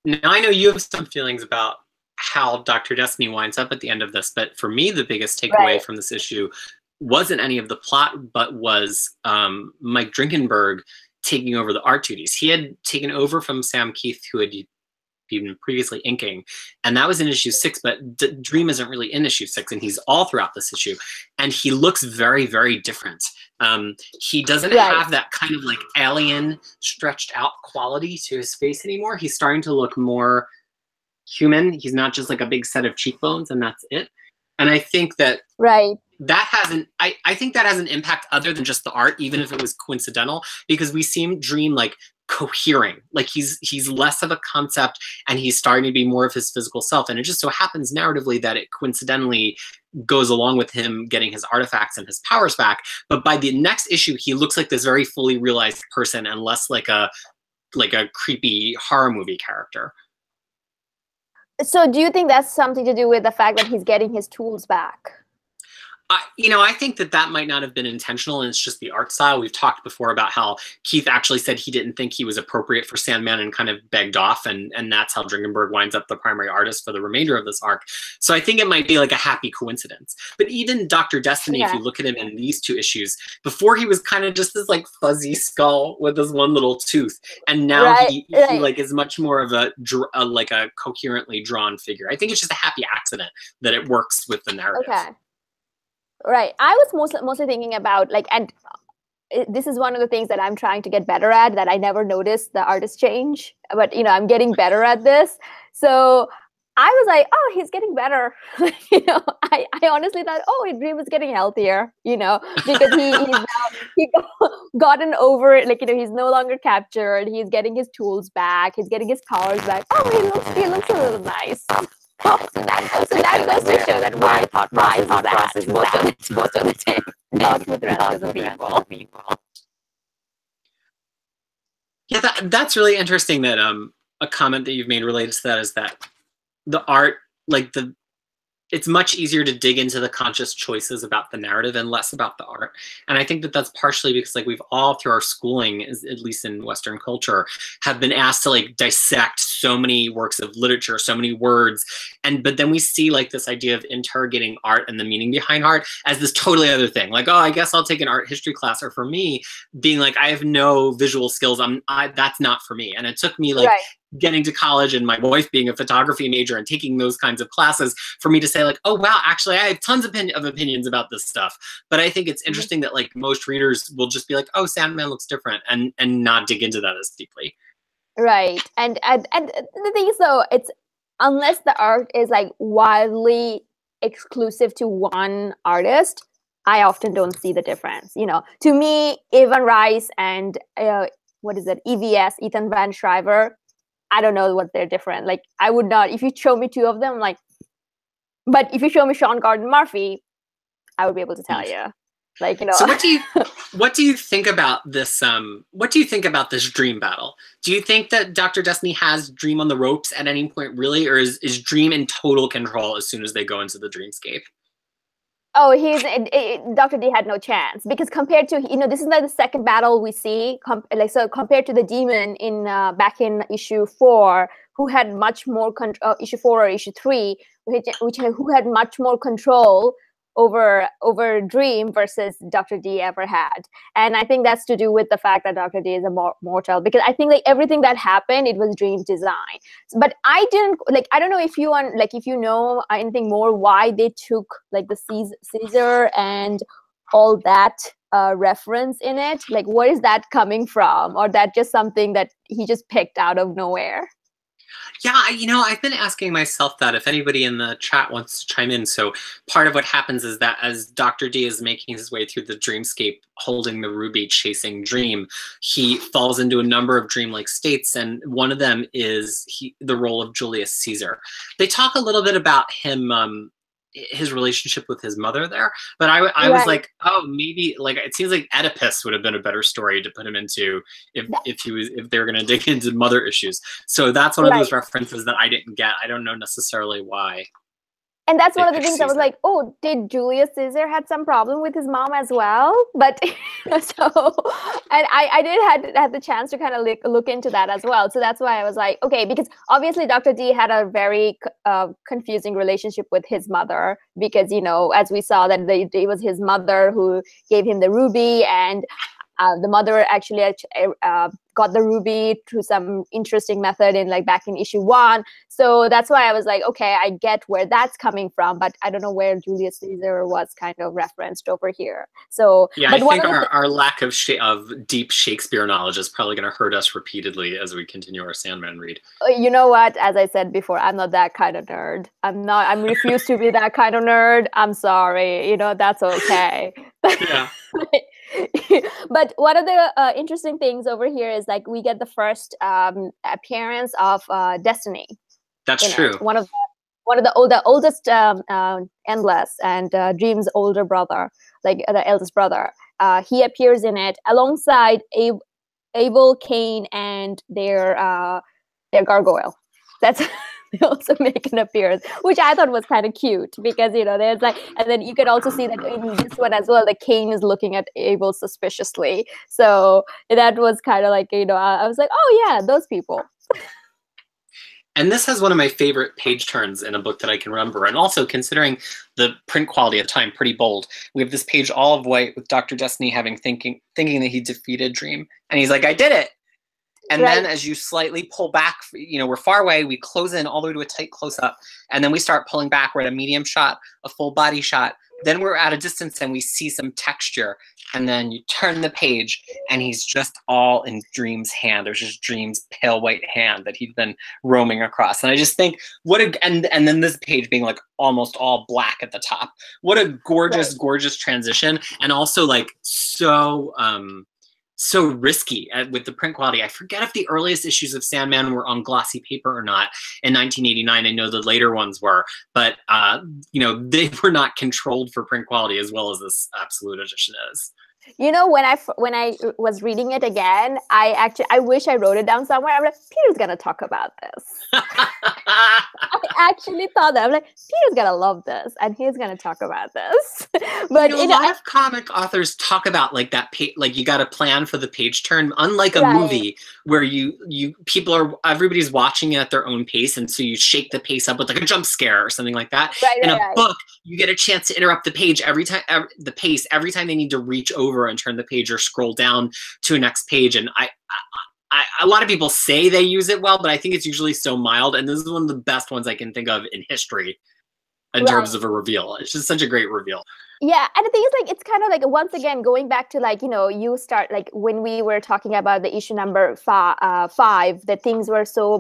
Now, I know you have some feelings about how Dr. Destiny winds up at the end of this, but for me, the biggest takeaway from this issue wasn't any of the plot, but was Mike Drinkenberg taking over the art duties. He had taken over from Sam Keith, who had been previously inking, and that was in issue 6, but Dream isn't really in issue 6, and he's all throughout this issue, and he looks very, very different. He doesn't have that kind of like alien stretched out quality to his face anymore. He's starting to look more human. He's not just like a big set of cheekbones and that's it. And I think that that I think that has an impact other than just the art, even if it was coincidental, because we see Dream like cohering, like he's less of a concept and he's starting to be more of his physical self. And it just so happens narratively that it coincidentally goes along with him getting his artifacts and his powers back. But by the next issue, he looks like this very fully realized person and less like a creepy horror movie character. So do you think that's something to do with the fact that he's getting his tools back? I think that might not have been intentional, and it's just the art style. We've talked before about how Keith actually said he didn't think he was appropriate for Sandman and kind of begged off, and that's how Dringenberg winds up the primary artist for the remainder of this arc. So I think it might be like a happy coincidence. But even Dr. Destiny, if you look at him in these 2 issues, before he was kind of just this like fuzzy skull with this one little tooth, and now he like is much more of a like a coherently drawn figure. I think it's just a happy accident that it works with the narrative. Okay. Right. I was mostly thinking about like, and this is one of the things that I'm trying to get better at, that I never noticed the artist change, but I'm getting better at this. So I was like, oh, he's getting better. I honestly thought, oh, Dream was getting healthier, because he's gotten over it. Like, he's no longer captured. He's getting his tools back. He's getting his powers back. Oh, he looks a little nice. So that goes to show that my thought process is most of the time, not with the rest of the people. Yeah, that's really interesting that a comment that you've made related to that is that the art, like it's much easier to dig into the conscious choices about the narrative and less about the art. And I think that that's partially because like we've all through our schooling, at least in Western culture, have been asked to like dissect so many works of literature, so many words. But then we see like this idea of interrogating art and the meaning behind art as this totally other thing. Like, oh, I guess I'll take an art history class. Or for me, being like, I have no visual skills. That's not for me. And it took me like getting to college and my wife being a photography major and taking those kinds of classes for me to say like, oh, wow, actually, I have tons of opinions about this stuff. But I think it's interesting that like most readers will just be like, oh, Sandman looks different and not dig into that as deeply. Right. And the thing is, though, it's unless the art is like wildly exclusive to one artist, I often don't see the difference. To me, Evan Rice and EVS, Ethan Van Shriver, I don't know what they're different. Like, I would not, if you show me 2 of them, like, but if you show me Sean Gordon Murphy, I would be able to tell you. Like, you know. So what do you think about this? What do you think about this dream battle? Do you think that Dr. Destiny has Dream on the ropes at any point, really, or is Dream in total control as soon as they go into the dreamscape? Oh, Dr. D had no chance because compared to, you know, this is like the second battle we see. So compared to the demon in back in issue 4, who had much more issue 4 or issue 3, who had much more control over Dream versus Dr. D ever had. And I think that's to do with the fact that Dr. D is a mortal, because I think like everything that happened, it was Dream's design. But I didn't like, I don't know if you if you know anything more why they took like the Caesar and all that reference in it. Like, where is that coming from? Or that just something that he just picked out of nowhere? Yeah, you know, I've been asking myself that, if anybody in the chat wants to chime in. So part of what happens is that as Dr. D is making his way through the dreamscape, holding the ruby, chasing Dream, he falls into a number of dreamlike states, and one of them is the role of Julius Caesar. They talk a little bit about him, his relationship with his mother there, but I was like, oh, maybe, like, it seems like Oedipus would have been a better story to put him into if they were going to dig into mother issues. So that's one of those references that I didn't get. I don't know necessarily why. And that's one of the things I was like, oh, did Julius Caesar had some problem with his mom as well? But so, and I did have the chance to kind of look into that as well. So that's why I was like, okay, because obviously Dr. D had a very confusing relationship with his mother, because, you know, as we saw that it was his mother who gave him the ruby, and the mother actually got the ruby through some interesting method in back in issue 1. So that's why I was like, okay, I get where that's coming from, but I don't know where Julius Caesar was kind of referenced over here. So yeah, I think our lack of deep Shakespeare knowledge is probably going to hurt us repeatedly as we continue our Sandman read. You know what? As I said before, I'm not that kind of nerd. I'm refused to be that kind of nerd. I'm sorry. You know, that's okay. Yeah. But one of the interesting things over here is we get the first appearance of Destiny. That's true. One of the oldest Endless and Dream's older brother, the eldest brother. He appears in it alongside Abel, Cain, and their gargoyle. That's they also make an appearance, which I thought was kind of cute, because there's and then you can also see that in this one as well, Cain is looking at Abel suspiciously. So that was kind of I was like, oh yeah, those people. And this has one of my favorite page turns in a book that I can remember. And also, considering the print quality at the time, pretty bold. We have this page all of white with Dr. Destiny thinking that he defeated Dream, and he's like, I did it. And then as you slightly pull back, we're far away, we close in all the way to a tight close-up, and then we start pulling back. We're at a medium shot, a full body shot. Then we're at a distance and we see some texture. And then you turn the page and he's just all in Dream's hand. There's just Dream's pale white hand that he's been roaming across. And I just think, and then this page being almost all black at the top. What a gorgeous, gorgeous transition. And also so risky with the print quality. I forget if the earliest issues of Sandman were on glossy paper or not in 1989. I know the later ones were, but they were not controlled for print quality as well as this Absolute edition is. When I was reading it again, I wish I wrote it down somewhere. I'm like, Peter's gonna talk about this. I actually thought that. I'm like, Peter's gonna love this, and he's gonna talk about this. But a lot of comic authors talk about that page, you got to plan for the page turn. Unlike a movie where everybody's watching it at their own pace, and so you shake the pace up with a jump scare or something like that. In a book, you get a chance to interrupt the page every time they need to reach over and turn the page or scroll down to a next page. And a lot of people say they use it well, but I think it's usually so mild. And this is one of the best ones I can think of in history in terms of a reveal. It's just such a great reveal. Yeah, and the thing is, it's kind of once again going back to you start when we were talking about the issue number 5, that things were so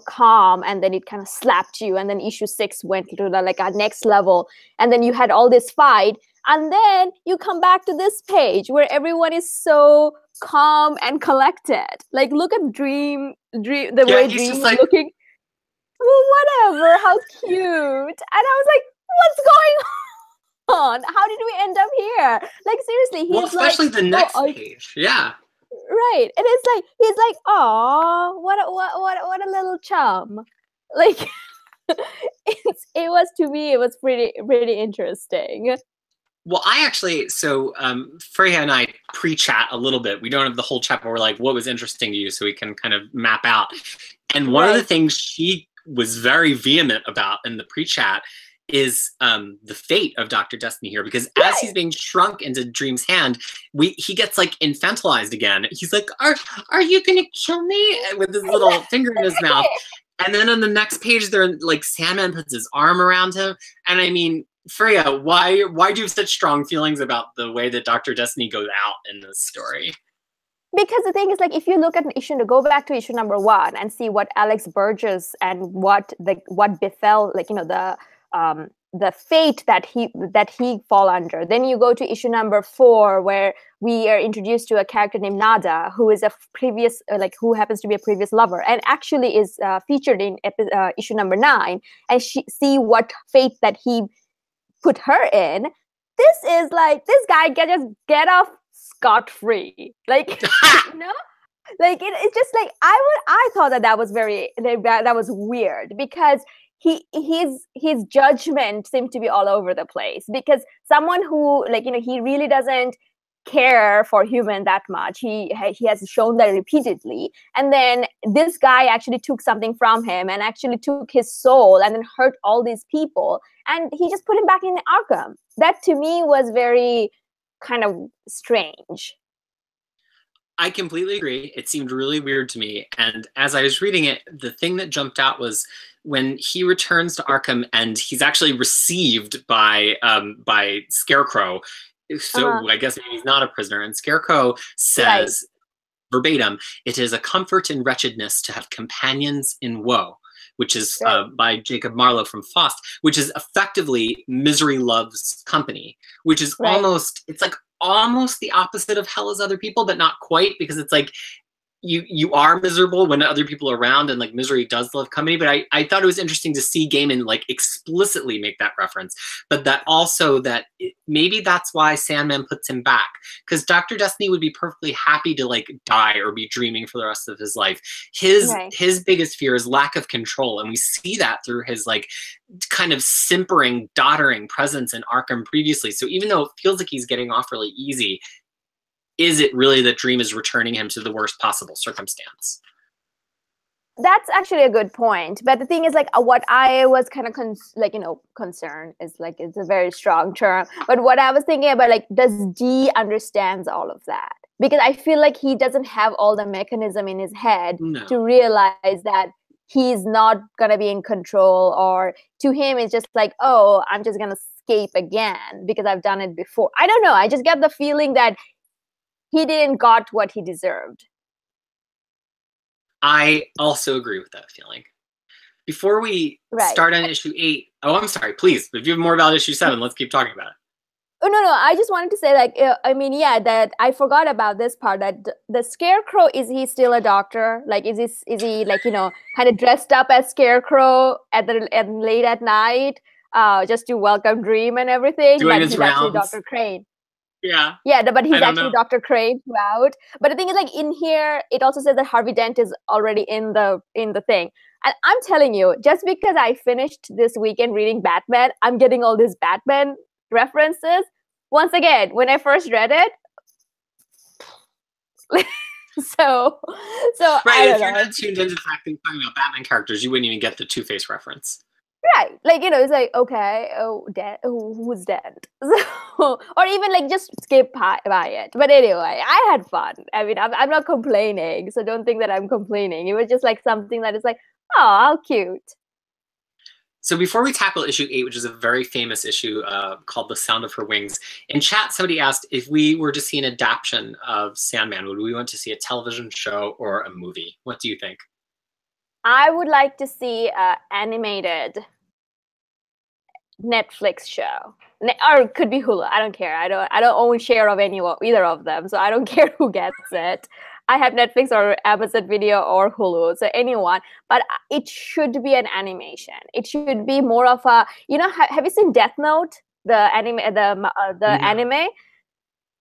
calm, and then it kind of slapped you, and then issue 6 went to the next level, and then you had all this fight, and then you come back to this page where everyone is so calm and collected. Look at Dream, the way Dream is looking. Well, whatever, how cute. And I was like, what's going on? on? How did we end up here? Like, seriously, he's especially like, the next page. Yeah. Right. And it's like, he's like, oh, what a little chum. Like, it was, to me, it was pretty interesting. Well, I actually, so Freya and I pre-chat a little bit. We don't have the whole chat, but we're like, what was interesting to you? So we can kind of map out. And one of the things she was very vehement about in the pre-chat is the fate of Dr. Destiny here, because as he's being shrunk into Dream's hand, he gets like infantilized again. He's like, are you gonna kill me? With his little finger in his mouth. And then on the next page, they're like, Sandman puts his arm around him. And I mean, Freya, why do you have such strong feelings about the way that Dr. Destiny goes out in this story? Because the thing is, like, if you look at an issue, to go back to issue number 1 and see what Alex Burgess and what befell, like, you know, the fate that he fall under. Then you go to issue number 4, where we are introduced to a character named Nada, who is a previous, who happens to be a previous lover, and actually is featured in issue number 9. And see what fate that he put her in. This is like, this guy can just get off scot-free, like, you know, like it's just like, I thought that was weird, because his judgment seemed to be all over the place, because someone who, like, you know, he really doesn't care for human that much. He has shown that repeatedly, and then this guy actually took something from him and actually took his soul and then hurt all these people, and he just put him back in Arkham. That to me was very kind of strange. I completely agree. It seemed really weird to me. And as I was reading it, the thing that jumped out was when he returns to Arkham and he's actually received by Scarecrow. So I guess he's not a prisoner. And Scarecrow says, verbatim, "It is a comfort in wretchedness to have companions in woe," which is by Jacob Marlowe from Faust, which is effectively misery loves company, which is almost, it's like almost the opposite of hell is other people, but not quite, because it's like you are miserable when other people are around, and like misery does love company. But I thought it was interesting to see Gaiman like explicitly make that reference, but that also maybe that's why Sandman puts him back, because Dr. Destiny would be perfectly happy to like die or be dreaming for the rest of his life. His biggest fear is lack of control, and we see that through his like kind of simpering, doddering presence in Arkham previously. So even though it feels like he's getting off really easy, is it really that Dream is returning him to the worst possible circumstance? That's actually a good point. But the thing is, like, what I was kind of concerned is, like, it's a very strong term. But what I was thinking about, like, does D understands all of that? Because I feel like he doesn't have all the mechanism in his head to realize that he's not going to be in control, or to him, it's just like, oh, I'm just going to escape again because I've done it before. I don't know. I just get the feeling that he didn't got what he deserved. I also agree with that feeling. Before we start on issue 8, I'm sorry, please, if you have more about issue 7, let's keep talking about it. Oh, no, I just wanted to say, like, I mean, that I forgot about this part, that the Scarecrow, is he still a doctor? Like, is he like, you know, kind of dressed up as Scarecrow late at night, just to welcome Dream and everything? Doing but his rounds. Actually Dr. Crane. Yeah, but he's actually Dr. Crane throughout. But the thing is, like, in here, it also says that Harvey Dent is already in the thing. And I'm telling you, just because I finished this weekend reading Batman, I'm getting all these Batman references. Once again, when I first read it, so right. If you're not tuned into the fact that talking about Batman characters, you wouldn't even get the Two-Face reference. Right, like, you know, it's like, okay, who's dead? So, or even like just skip by it. But anyway, I had fun. I mean, I'm not complaining, so don't think that I'm complaining. It was just like something that is like, oh, how cute. So before we tackle issue 8, which is a very famous issue called The Sound of Her Wings, in chat somebody asked if we were to see an adaptation of Sandman, would we want to see a television show or a movie? What do you think? I would like to see an animated Netflix show, or it could be Hulu. I don't care. I don't own share of either of them, so I don't care who gets it. I have Netflix or Amazon Video or Hulu, so anyone. But it should be an animation. It should be more of a, you know, have you seen Death Note? the anime, the anime.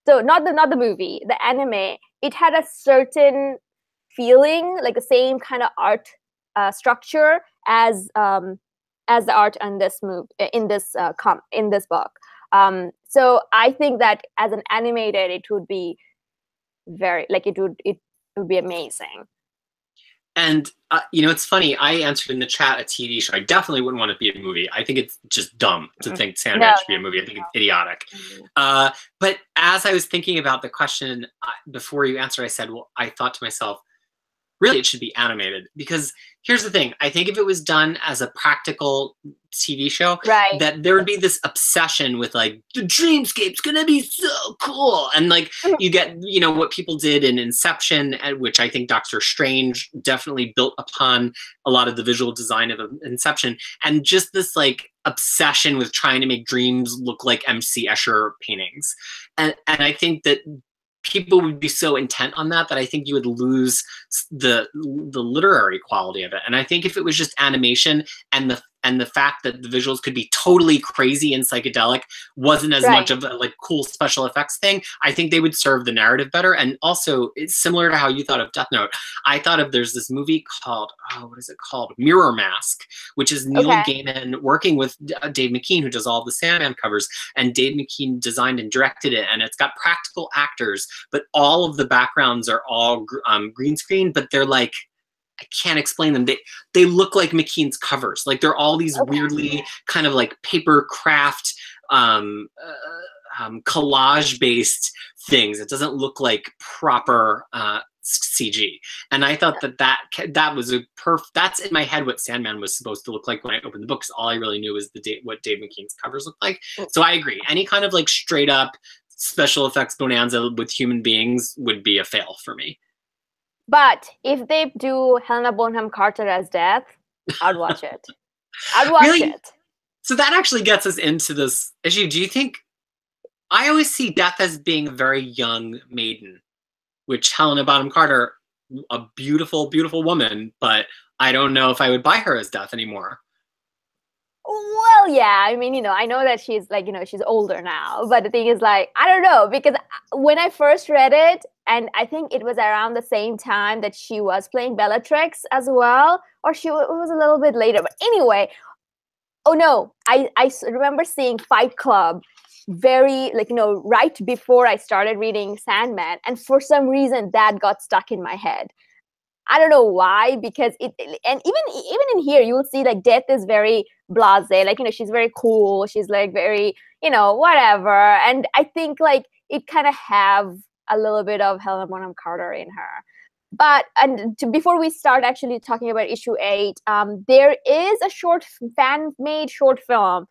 So not the movie, the anime. It had a certain feeling, like the same kind of art structure as the art in this in this book. So I think that as an animated, it would be very it would be amazing. And it's funny. I answered in the chat a TV show. I definitely wouldn't want it to be a movie. I think it's just dumb to think Sandman should be a movie. I think it's idiotic. But as I was thinking about the question before you answered, I said, well, I thought to myself, really, it should be animated, because here's the thing. I think if it was done as a practical TV show, that there would be this obsession with like, the dreamscape's gonna be so cool. And like, you get, what people did in Inception, which I think Doctor Strange definitely built upon a lot of the visual design of Inception. And just this like obsession with trying to make dreams look like MC Escher paintings. And I think that people would be so intent on that I think you would lose the literary quality of it. And I think if it was just animation and the fact that the visuals could be totally crazy and psychedelic wasn't as much of a like cool special effects thing, I think they would serve the narrative better. And also, it's similar to how you thought of Death Note. I thought of, there's this movie called, what is it called? Mirror Mask, which is Neil Gaiman working with Dave McKean, who does all the Sandman covers. And Dave McKean designed and directed it. And it's got practical actors, but all of the backgrounds are all green screen, but they're like, I can't explain them. They look like McKean's covers. Like they're all these weirdly kind of like paper craft, collage based things. It doesn't look like proper CG. And I thought that was that's in my head what Sandman was supposed to look like when I opened the book, because all I really knew was what Dave McKean's covers looked like. So I agree. Any kind of like straight up special effects bonanza with human beings would be a fail for me. But if they do Helena Bonham-Carter as Death, I'd watch it. I'd watch it. So that actually gets us into this issue. Do you think, I always see Death as being a very young maiden, which Helena Bonham-Carter, a beautiful, beautiful woman, but I don't know if I would buy her as Death anymore. Well, yeah, I mean, I know that she's like, she's older now, but the thing is like, I don't know, because when I first read it, and I think it was around the same time that she was playing Bellatrix as well, or it was a little bit later. But anyway, oh no, I remember seeing Fight Club very, right before I started reading Sandman. And for some reason, that got stuck in my head. I don't know why, because and even in here, you will see like Death is very blasé, like, she's very cool. She's like very, whatever. And I think like it kind of have a little bit of Helena Bonham-Carter in her. But before we start actually talking about issue 8, there is a fan-made short film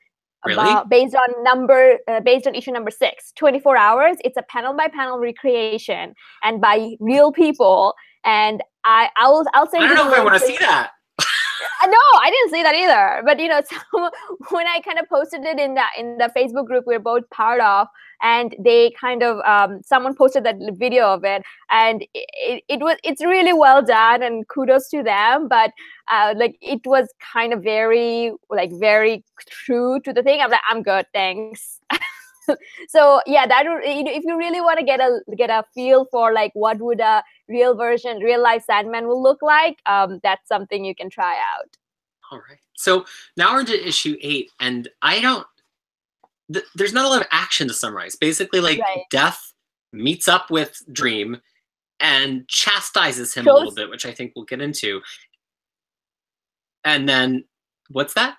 based on issue number 6, 24 hours. It's a panel-by-panel recreation and by real people. And I'll send you. I don't know if I want to see that. No, I didn't see that either. But so when I kind of posted it in the Facebook group we're both part of, and they kind of someone posted that video of it, and it's really well done, and kudos to them. But like it was kind of very true to the thing. I'm like, I'm good, thanks. So yeah, that if you really want to get a feel for like what would a real life Sandman will look like, that's something you can try out. All right. So now we're into issue 8, and there's not a lot of action to summarize. Basically, like Death meets up with Dream and chastises him a little bit, which I think we'll get into. And then, what's that?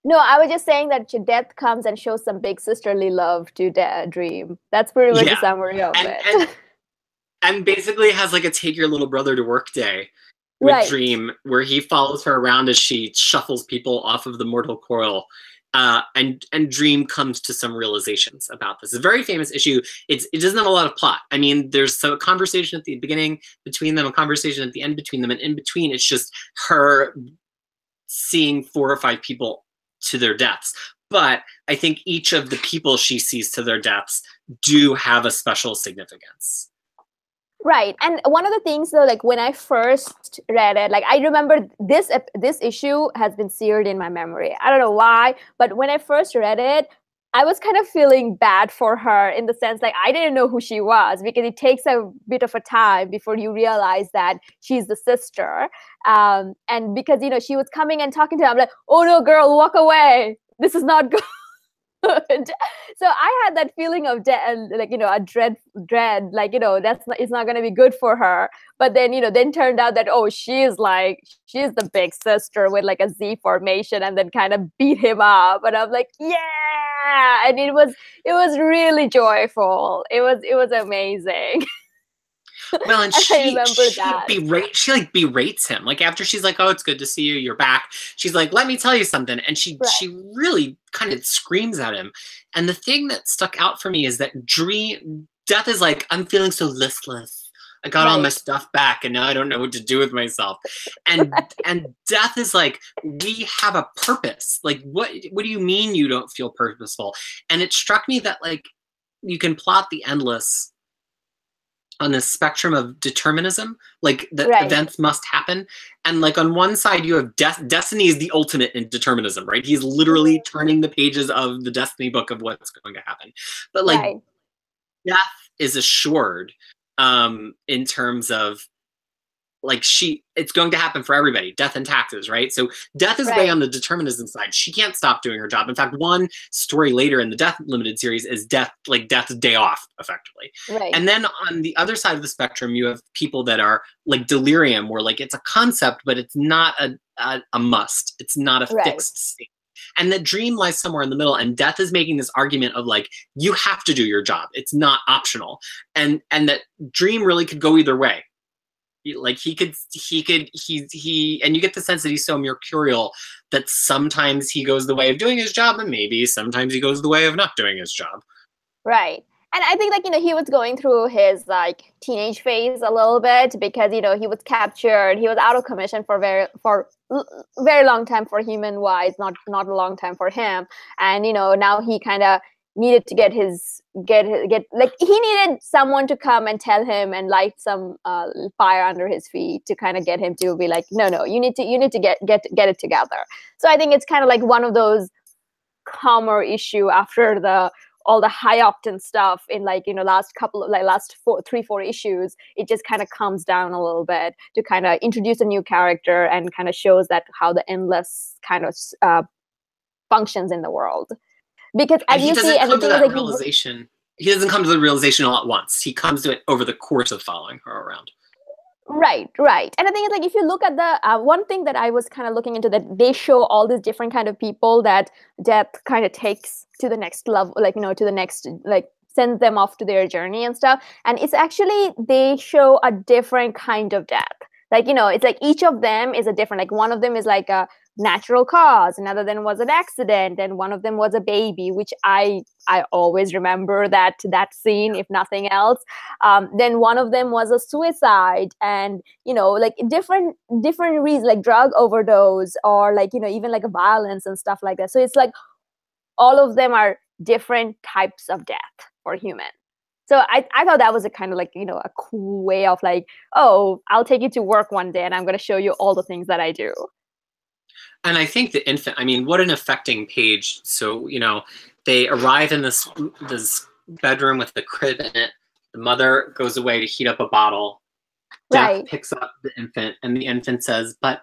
No, I was just saying that Death comes and shows some big sisterly love to Dream. That's pretty much the summary of it. And basically has like a take your little brother to work day with Dream, where he follows her around as she shuffles people off of the mortal coil. And Dream comes to some realizations about this. It's a very famous issue. It doesn't have a lot of plot. I mean, there's a conversation at the beginning between them, a conversation at the end between them, and in between it's just her seeing 4 or 5 people to their deaths. But I think each of the people she sees to their deaths do have a special significance. Right. And one of the things though, like when I first read it, like I remember this issue has been seared in my memory. I don't know why, but when I first read it, I was kind of feeling bad for her in the sense like I didn't know who she was, because it takes a bit of a time before you realize that she's the sister. And because, you know, she was coming and talking to her, I'm like, oh no, girl, walk away. This is not good. So I had that feeling of like, you know, a dread, like, you know, it's not going to be good for her. But then, you know, then turned out that, oh, she's the big sister with like a Z formation, and then kind of beat him up. And I'm like, yeah. And it was really joyful. It was amazing. Well, and I remember that. She like berates him. Like after she's like, "Oh, it's good to see you. You're back." She's like, "Let me tell you something," and she really kind of screams at him. And the thing that stuck out for me is that Death is like, "I'm feeling so listless. I got all my stuff back, and now I don't know what to do with myself." And and Death is like, "We have a purpose. Like, what do you mean you don't feel purposeful?" And it struck me that like you can plot the endless on this spectrum of determinism, like that events must happen. And like on one side you have destiny is the ultimate in determinism, right? He's literally turning the pages of the destiny book of what's going to happen. But like death is assured in terms of like it's going to happen for everybody, death and taxes, right? So Death is way on the determinism side. She can't stop doing her job. In fact, one story later in the Death limited series is Death's day off, effectively. And then on the other side of the spectrum, you have people that are like Delirium, where like it's a concept, but it's not a must. It's not a fixed state. And the Dream lies somewhere in the middle, and Death is making this argument of like, you have to do your job. It's not optional. And that Dream really could go either way. Like he and you get the sense that he's so mercurial that sometimes he goes the way of doing his job, and maybe sometimes he goes the way of not doing his job. Right. And I think, like, you know, he was going through his like teenage phase a little bit, because, you know, he was captured. He was out of commission for very long time for human wise, not a long time for him. And, you know, now he kind of needed to get like he needed someone to come and tell him and light some fire under his feet to kind of get him to be like, no, you need to get it together. So I think it's kind of like one of those calmer issue after all the high octane stuff in, like, you know, last 3-4 issues. It just kind of calms down a little bit to kind of introduce a new character and kind of shows that how the endless kind of functions in the world. Because as you see, and the thing is, like, he doesn't come to the realization all at once. He comes to it over the course of following her around. Right. And I think it's like, if you look at the one thing that I was kind of looking into, that they show all these different kind of people that Death kind of takes to the next level, like, you know, to the next, like, sends them off to their journey and stuff. And it's actually, they show a different kind of death. Like, you know, it's like each of them is a different, like one of them is like a natural cause, another then was an accident, and one of them was a baby, which I always remember that scene, if nothing else. Then one of them was a suicide, and, you know, like different reasons, like drug overdose, or like, you know, even like a violence and stuff like that. So it's like all of them are different types of death for human. So I thought that was a kind of like, you know, a cool way of like, oh, I'll take you to work one day and I'm going to show you all the things that I do. And I think the infant, I mean, what an affecting page. So, you know, they arrive in this bedroom with the crib in it. The mother goes away to heat up a bottle. Death picks up the infant, and the infant says, "But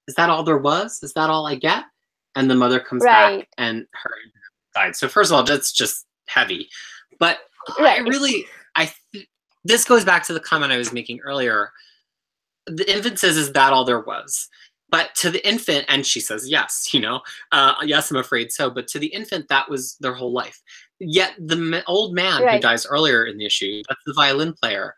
is that all there was? Is that all I get?" And the mother comes back, and her infant died. So first of all, that's just heavy. But this goes back to the comment I was making earlier. The infant says, "Is that all there was?" But to the infant, and she says, yes, you know, yes, I'm afraid so. But to the infant, that was their whole life. Yet the old man who dies earlier in the issue, that's the violin player,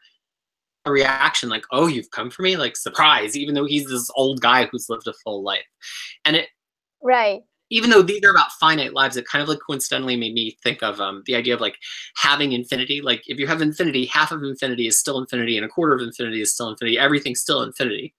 a reaction like, oh, you've come for me? Like, surprise, even though he's this old guy who's lived a full life. And it, even though these are about finite lives, it kind of like coincidentally made me think of the idea of like having infinity. Like if you have infinity, half of infinity is still infinity, and a quarter of infinity is still infinity. Everything's still infinity.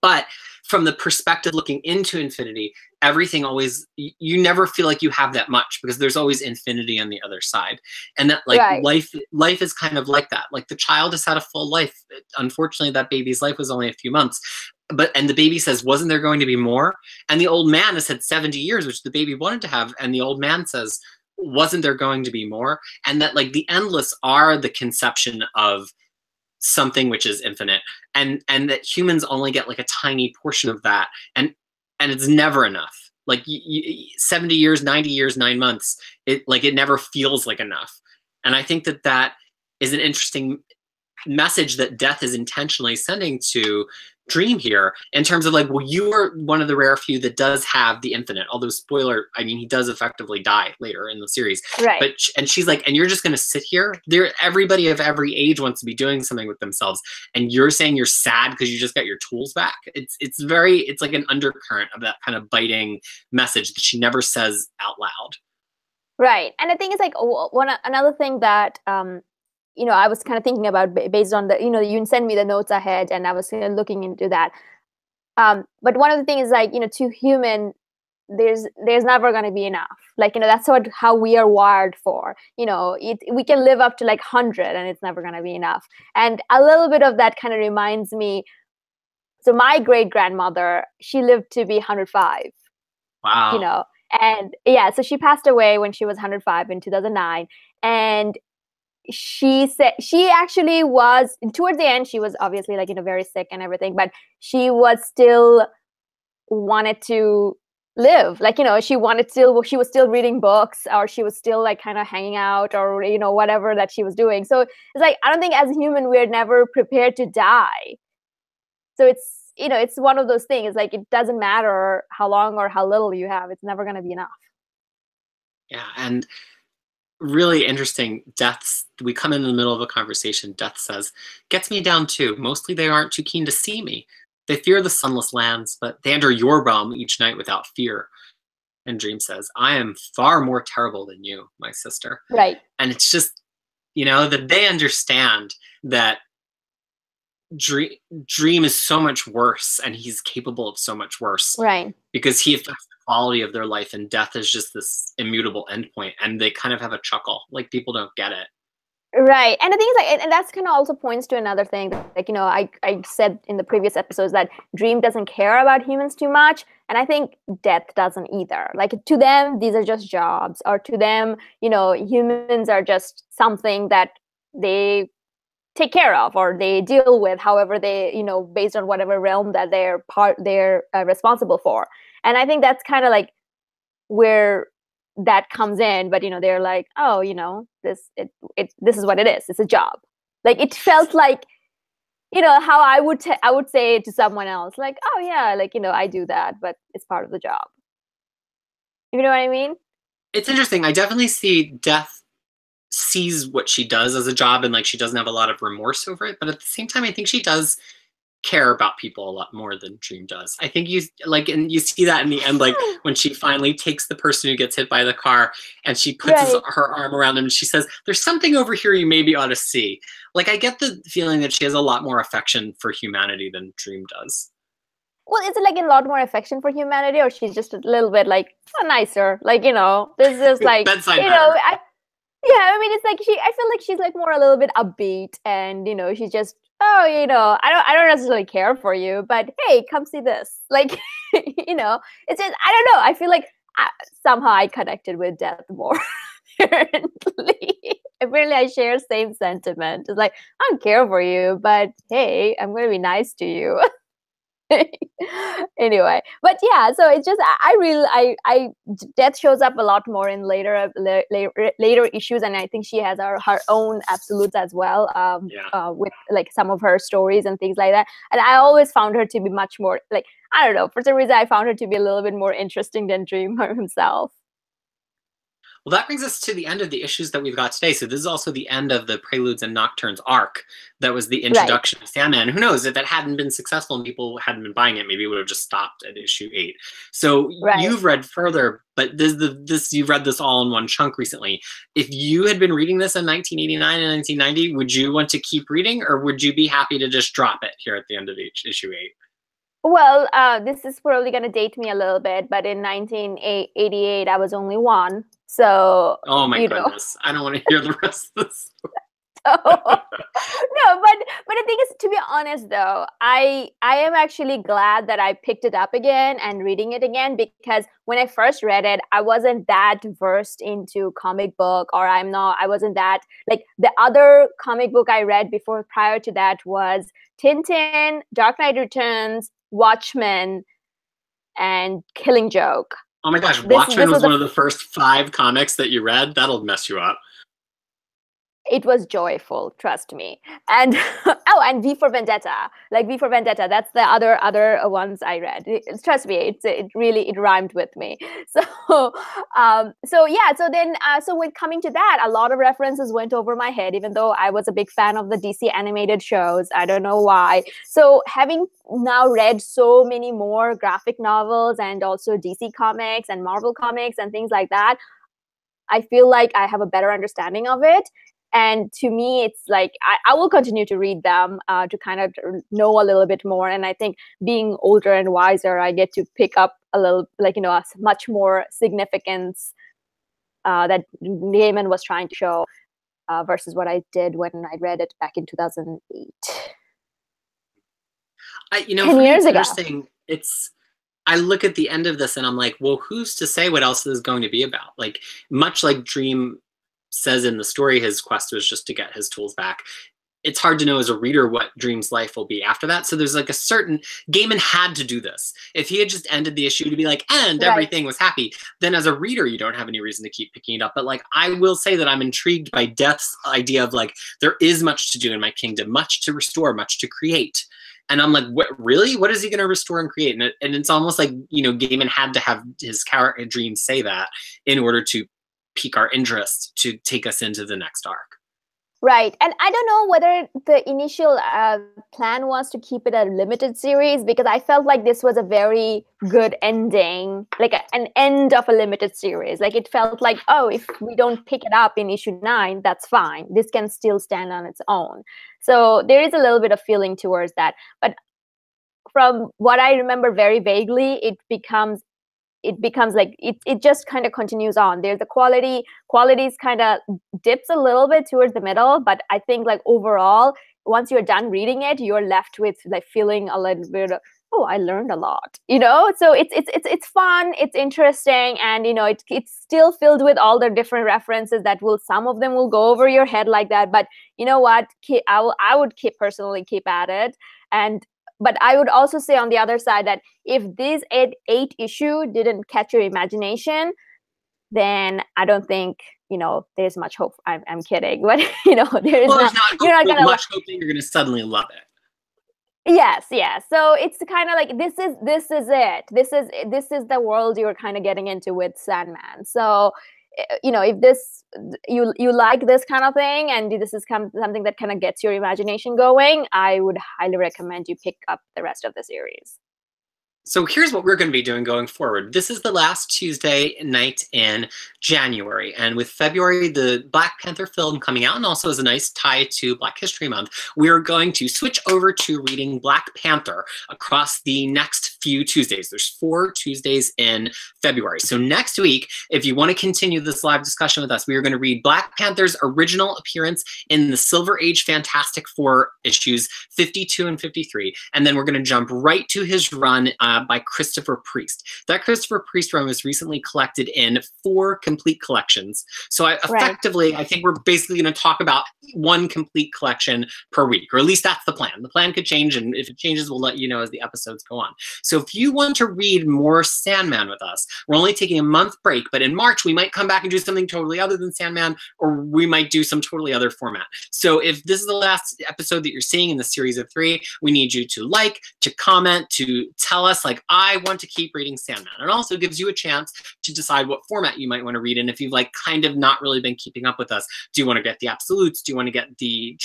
But from the perspective looking into infinity, everything always, you never feel like you have that much, because there's always infinity on the other side. And that like life is kind of like that. Like the child has had a full life. Unfortunately, that baby's life was only a few months, and the baby says, wasn't there going to be more? And the old man has had 70 years, which the baby wanted to have. And the old man says, wasn't there going to be more? And that like the endless are the conception of something which is infinite, and that humans only get like a tiny portion of that. And it's never enough. Like 70 years, 90 years, 9 months, it never feels like enough. And I think that is an interesting message that Death is intentionally sending to Dream here, in terms of like, well, you are one of the rare few that does have the infinite, although spoiler, I mean, he does effectively die later in the series. Right. But and she's like, and you're just going to sit here? Everybody of every age wants to be doing something with themselves, and you're saying you're sad because you just got your tools back. It's like an undercurrent of that kind of biting message that she never says out loud. Right. And I think it's like another thing that I was kind of thinking about based on the, you sent me the notes ahead, and I was looking into that. But one of the things is like, to human, there's never going to be enough. Like, that's how we are wired for. We can live up to like 100, and it's never going to be enough. And a little bit of that kind of reminds me. So my great grandmother, she lived to be 105. Wow. And yeah, so she passed away when she was 105 in 2009, and she said she actually was, towards the end, she was obviously like very sick and everything, but she was still wanted to live, like she was still reading books, or she was still like kind of hanging out, or whatever that she was doing. So it's like, I don't think as a human we're never prepared to die. So it's it's one of those things, like it doesn't matter how long or how little you have, it's never going to be enough. Yeah. And really interesting, we come in the middle of a conversation. Death says, gets me down too. Mostly they aren't too keen to see me. They fear the sunless lands, but they enter your realm each night without fear. And Dream says, I am far more terrible than you, my sister. Right. And it's just, that they understand that Dream is so much worse, and he's capable of so much worse. Right. Because he affects the quality of their life, and Death is just this immutable endpoint, and they kind of have a chuckle, like people don't get it. Right. And the thing is, like, and that's kind of also points to another thing, like, I said in the previous episodes that Dream doesn't care about humans too much, and I think Death doesn't either. Like, to them, these are just jobs, or to them, humans are just something that they take care of, or they deal with, however they, based on whatever realm that they're responsible for. And I think that's kind of like where that comes in. But they're like, oh, this is what it is. It's a job. Like, it felt like, how I would say it to someone else, like, oh yeah, like, I do that, but it's part of the job. You know what I mean? It's interesting. I definitely see Death sees what she does as a job, and like she doesn't have a lot of remorse over it, but at the same time I think she does care about people a lot more than Dream does. I think you see that in the end, like when she finally takes the person who gets hit by the car and she puts her arm around him and she says, there's something over here you maybe ought to see. Like, I get the feeling that she has a lot more affection for humanity than Dream does. Well, is it like a lot more affection for humanity, or she's just a little bit like nicer, like, this is like, yeah, I mean, it's like I feel like she's like more a little bit upbeat, and she's just, oh, I don't necessarily care for you, but hey, come see this. Like, it's just, I don't know. I feel like somehow I connected with Death more. Apparently I share same sentiment. It's like, I don't care for you, but hey, I'm going to be nice to you. Anyway, but yeah, so it's just I Death shows up a lot more in later issues, and I think she has her own absolutes as well, with like some of her stories and things like that. And I always found her to be much more, like, I don't know, for some reason I found her to be a little bit more interesting than Dream himself. Well, that brings us to the end of the issues that we've got today. So this is also the end of the Preludes and Nocturnes arc. That was the introduction of Sandman. Who knows, if it hadn't been successful and people hadn't been buying it, maybe it would have just stopped at issue 8. So you've read further, but you've read this all in one chunk recently. If you had been reading this in 1989 and 1990, would you want to keep reading, or would you be happy to just drop it here at the end of issue 8? Well, this is probably going to date me a little bit, but in 1988, I was only 1. So, oh my goodness, I don't want to hear the rest of this story. No, but the thing is, to be honest though, I am actually glad that I picked it up again and reading it again, because when I first read it, I wasn't that versed into comic book, or I wasn't that, like, the other comic book I read prior to that was Tintin, Dark Knight Returns, Watchmen, and Killing Joke. Oh my gosh, Watchmen was one of the first 5 comics that you read? That'll mess you up. It was joyful, trust me. And and V for Vendetta, like V for Vendetta. That's the other ones I read. Trust me, it really rhymed with me. So so when coming to that, a lot of references went over my head, even though I was a big fan of the DC animated shows. I don't know why. So having now read so many more graphic novels and also DC comics and Marvel comics and things like that, I feel like I have a better understanding of it. And to me, it's like, I will continue to read them to kind of know a little bit more. And I think being older and wiser, I get to pick up a little, like, a much more significance that Gaiman was trying to show versus what I did when I read it back in 2008. 10 years ago. I look at the end of this and I'm like, well, who's to say what else this is going to be about? Like, much like Dream says in the story, his quest was just to get his tools back. It's hard to know as a reader what Dream's life will be after that. So there's like a certain, Gaiman had to do this. If he had just ended the issue to be like, and everything was happy, then as a reader, you don't have any reason to keep picking it up. But like, I will say that I'm intrigued by Death's idea of like, there is much to do in my kingdom, much to restore, much to create. And I'm like, what, really? What is he going to restore and create? And it's almost like, Gaiman had to have his character Dream say that in order to pique our interest to take us into the next arc. Right. And I don't know whether the initial plan was to keep it a limited series, because I felt like this was a very good ending, like an end of a limited series. Like, it felt like, oh, if we don't pick it up in issue 9, that's fine. This can still stand on its own. So there is a little bit of feeling towards that. But from what I remember very vaguely, it becomes like it just kind of continues on. There's the qualities kind of dips a little bit towards the middle, but I think like overall, once you're done reading it, you're left with like feeling a little bit of, oh, I learned a lot, So it's fun, it's interesting, and it's still filled with all the different references that some of them will go over your head like that. But you know what? I would personally keep at it. But I would also say on the other side that if this 8 issue didn't catch your imagination, then I don't think, there's much hope. I'm kidding. But, there's not much hope that you're going to suddenly love it. Yes. So it's kind of like, this is it. This is the world you're kind of getting into with Sandman. So, if you like this kind of thing, and this is something that kind of gets your imagination going, I would highly recommend you pick up the rest of the series. So here's what we're going to be doing going forward. This is the last Tuesday night in January. And with February, the Black Panther film coming out, and also as a nice tie to Black History Month, we're going to switch over to reading Black Panther across the next few Tuesdays. There's 4 Tuesdays in February. So next week, if you want to continue this live discussion with us, we are going to read Black Panther's original appearance in the Silver Age Fantastic Four issues 52 and 53. And then we're going to jump right to his run by Christopher Priest. That Christopher Priest run was recently collected in 4 complete collections. So effectively, I think we're basically going to talk about 1 complete collection per week, or at least that's the plan. The plan could change, and if it changes, we'll let you know as the episodes go on. So if you want to read more Sandman with us, we're only taking a month break, but in March, we might come back and do something totally other than Sandman, or we might do some totally other format. So if this is the last episode that you're seeing in the series of 3, we need you to like, to comment, to tell us, like, I want to keep reading Sandman. It also gives you a chance to decide what format you might want to read in. If you've like kind of not really been keeping up with us, do you want to get the absolutes? Do you want to get the,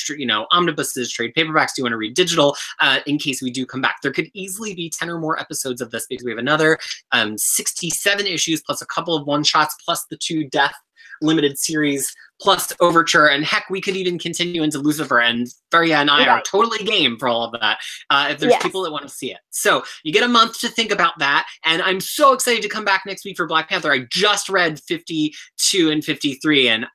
omnibuses, trade paperbacks? Do you want to read digital in case we do come back? There could easily be 10 or more episodes of this, because we have another 67 issues plus a couple of one-shots plus the 2 Death limited series plus Overture, and heck, we could even continue into Lucifer, and Faria and I are totally game for all of that if there's people that want to see it. So you get a month to think about that, and I'm so excited to come back next week for Black Panther. I just read 52 and 53, and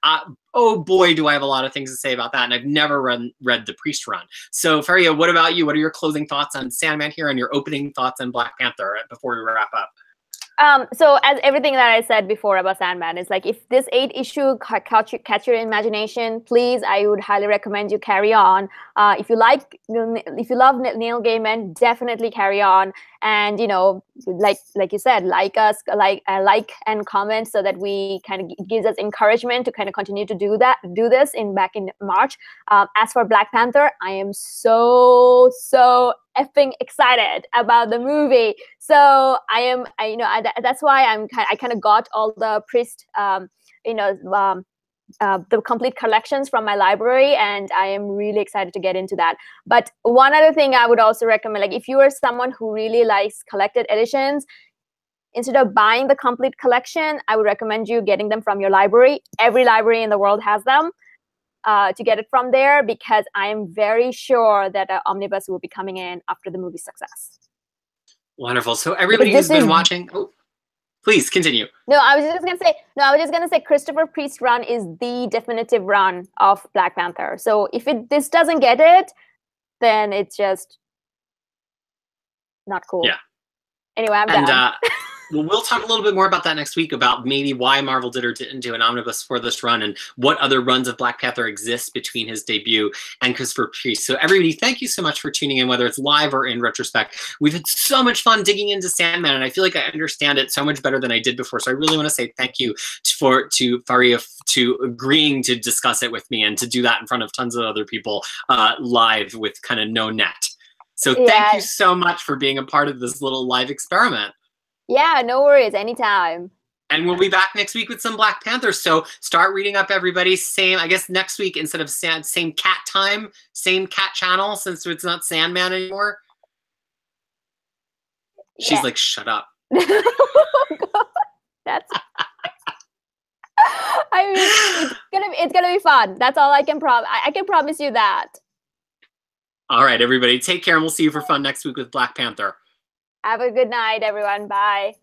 oh boy, do I have a lot of things to say about that, and I've never read the Priest run. So Faria, what about you? What are your closing thoughts on Sandman here, and your opening thoughts on Black Panther before we wrap up? So as everything that I said before about Sandman is like, if this 8-issue catch your imagination, please, I would highly recommend you carry on. If you love Neil Gaiman, definitely carry on. And like you said, like us, like and comment, so that we kind of gives us encouragement to kind of continue to do this back in March. As for Black Panther, I am so effing excited about the movie. So that's why I kind of got all the Priest, the complete collections from my library, and I am really excited to get into that. But one other thing I would also recommend, like if you are someone who really likes collected editions, instead of buying the complete collection, I would recommend you getting them from your library. Every library in the world has them. To get it from there, because I am very sure that an omnibus will be coming in after the movie's success. Wonderful. So everybody who's been watching, please continue. I was just gonna say Christopher Priest run is the definitive run of Black Panther. So if this doesn't get it, then it's just not cool. Yeah. Anyway, I'm done. We'll talk a little bit more about that next week, about maybe why Marvel did or didn't do an omnibus for this run, and what other runs of Black Panther exist between his debut and Christopher Priest. So everybody, thank you so much for tuning in, whether it's live or in retrospect. We've had so much fun digging into Sandman, and I feel like I understand it so much better than I did before. So I really want to say thank you to Faria to agreeing to discuss it with me, and to do that in front of tons of other people live with kind of no net. So thank you so much for being a part of this little live experiment. Yeah, no worries. Anytime. And we'll be back next week with some Black Panther. So start reading up, everybody. Same, I guess next week, instead of same cat time, same cat channel, since it's not Sandman anymore. She's like, shut up. That's. I mean, it's gonna be fun. That's all I can promise. I can promise you that. All right, everybody, take care, and we'll see you for fun next week with Black Panther. Have a good night, everyone. Bye.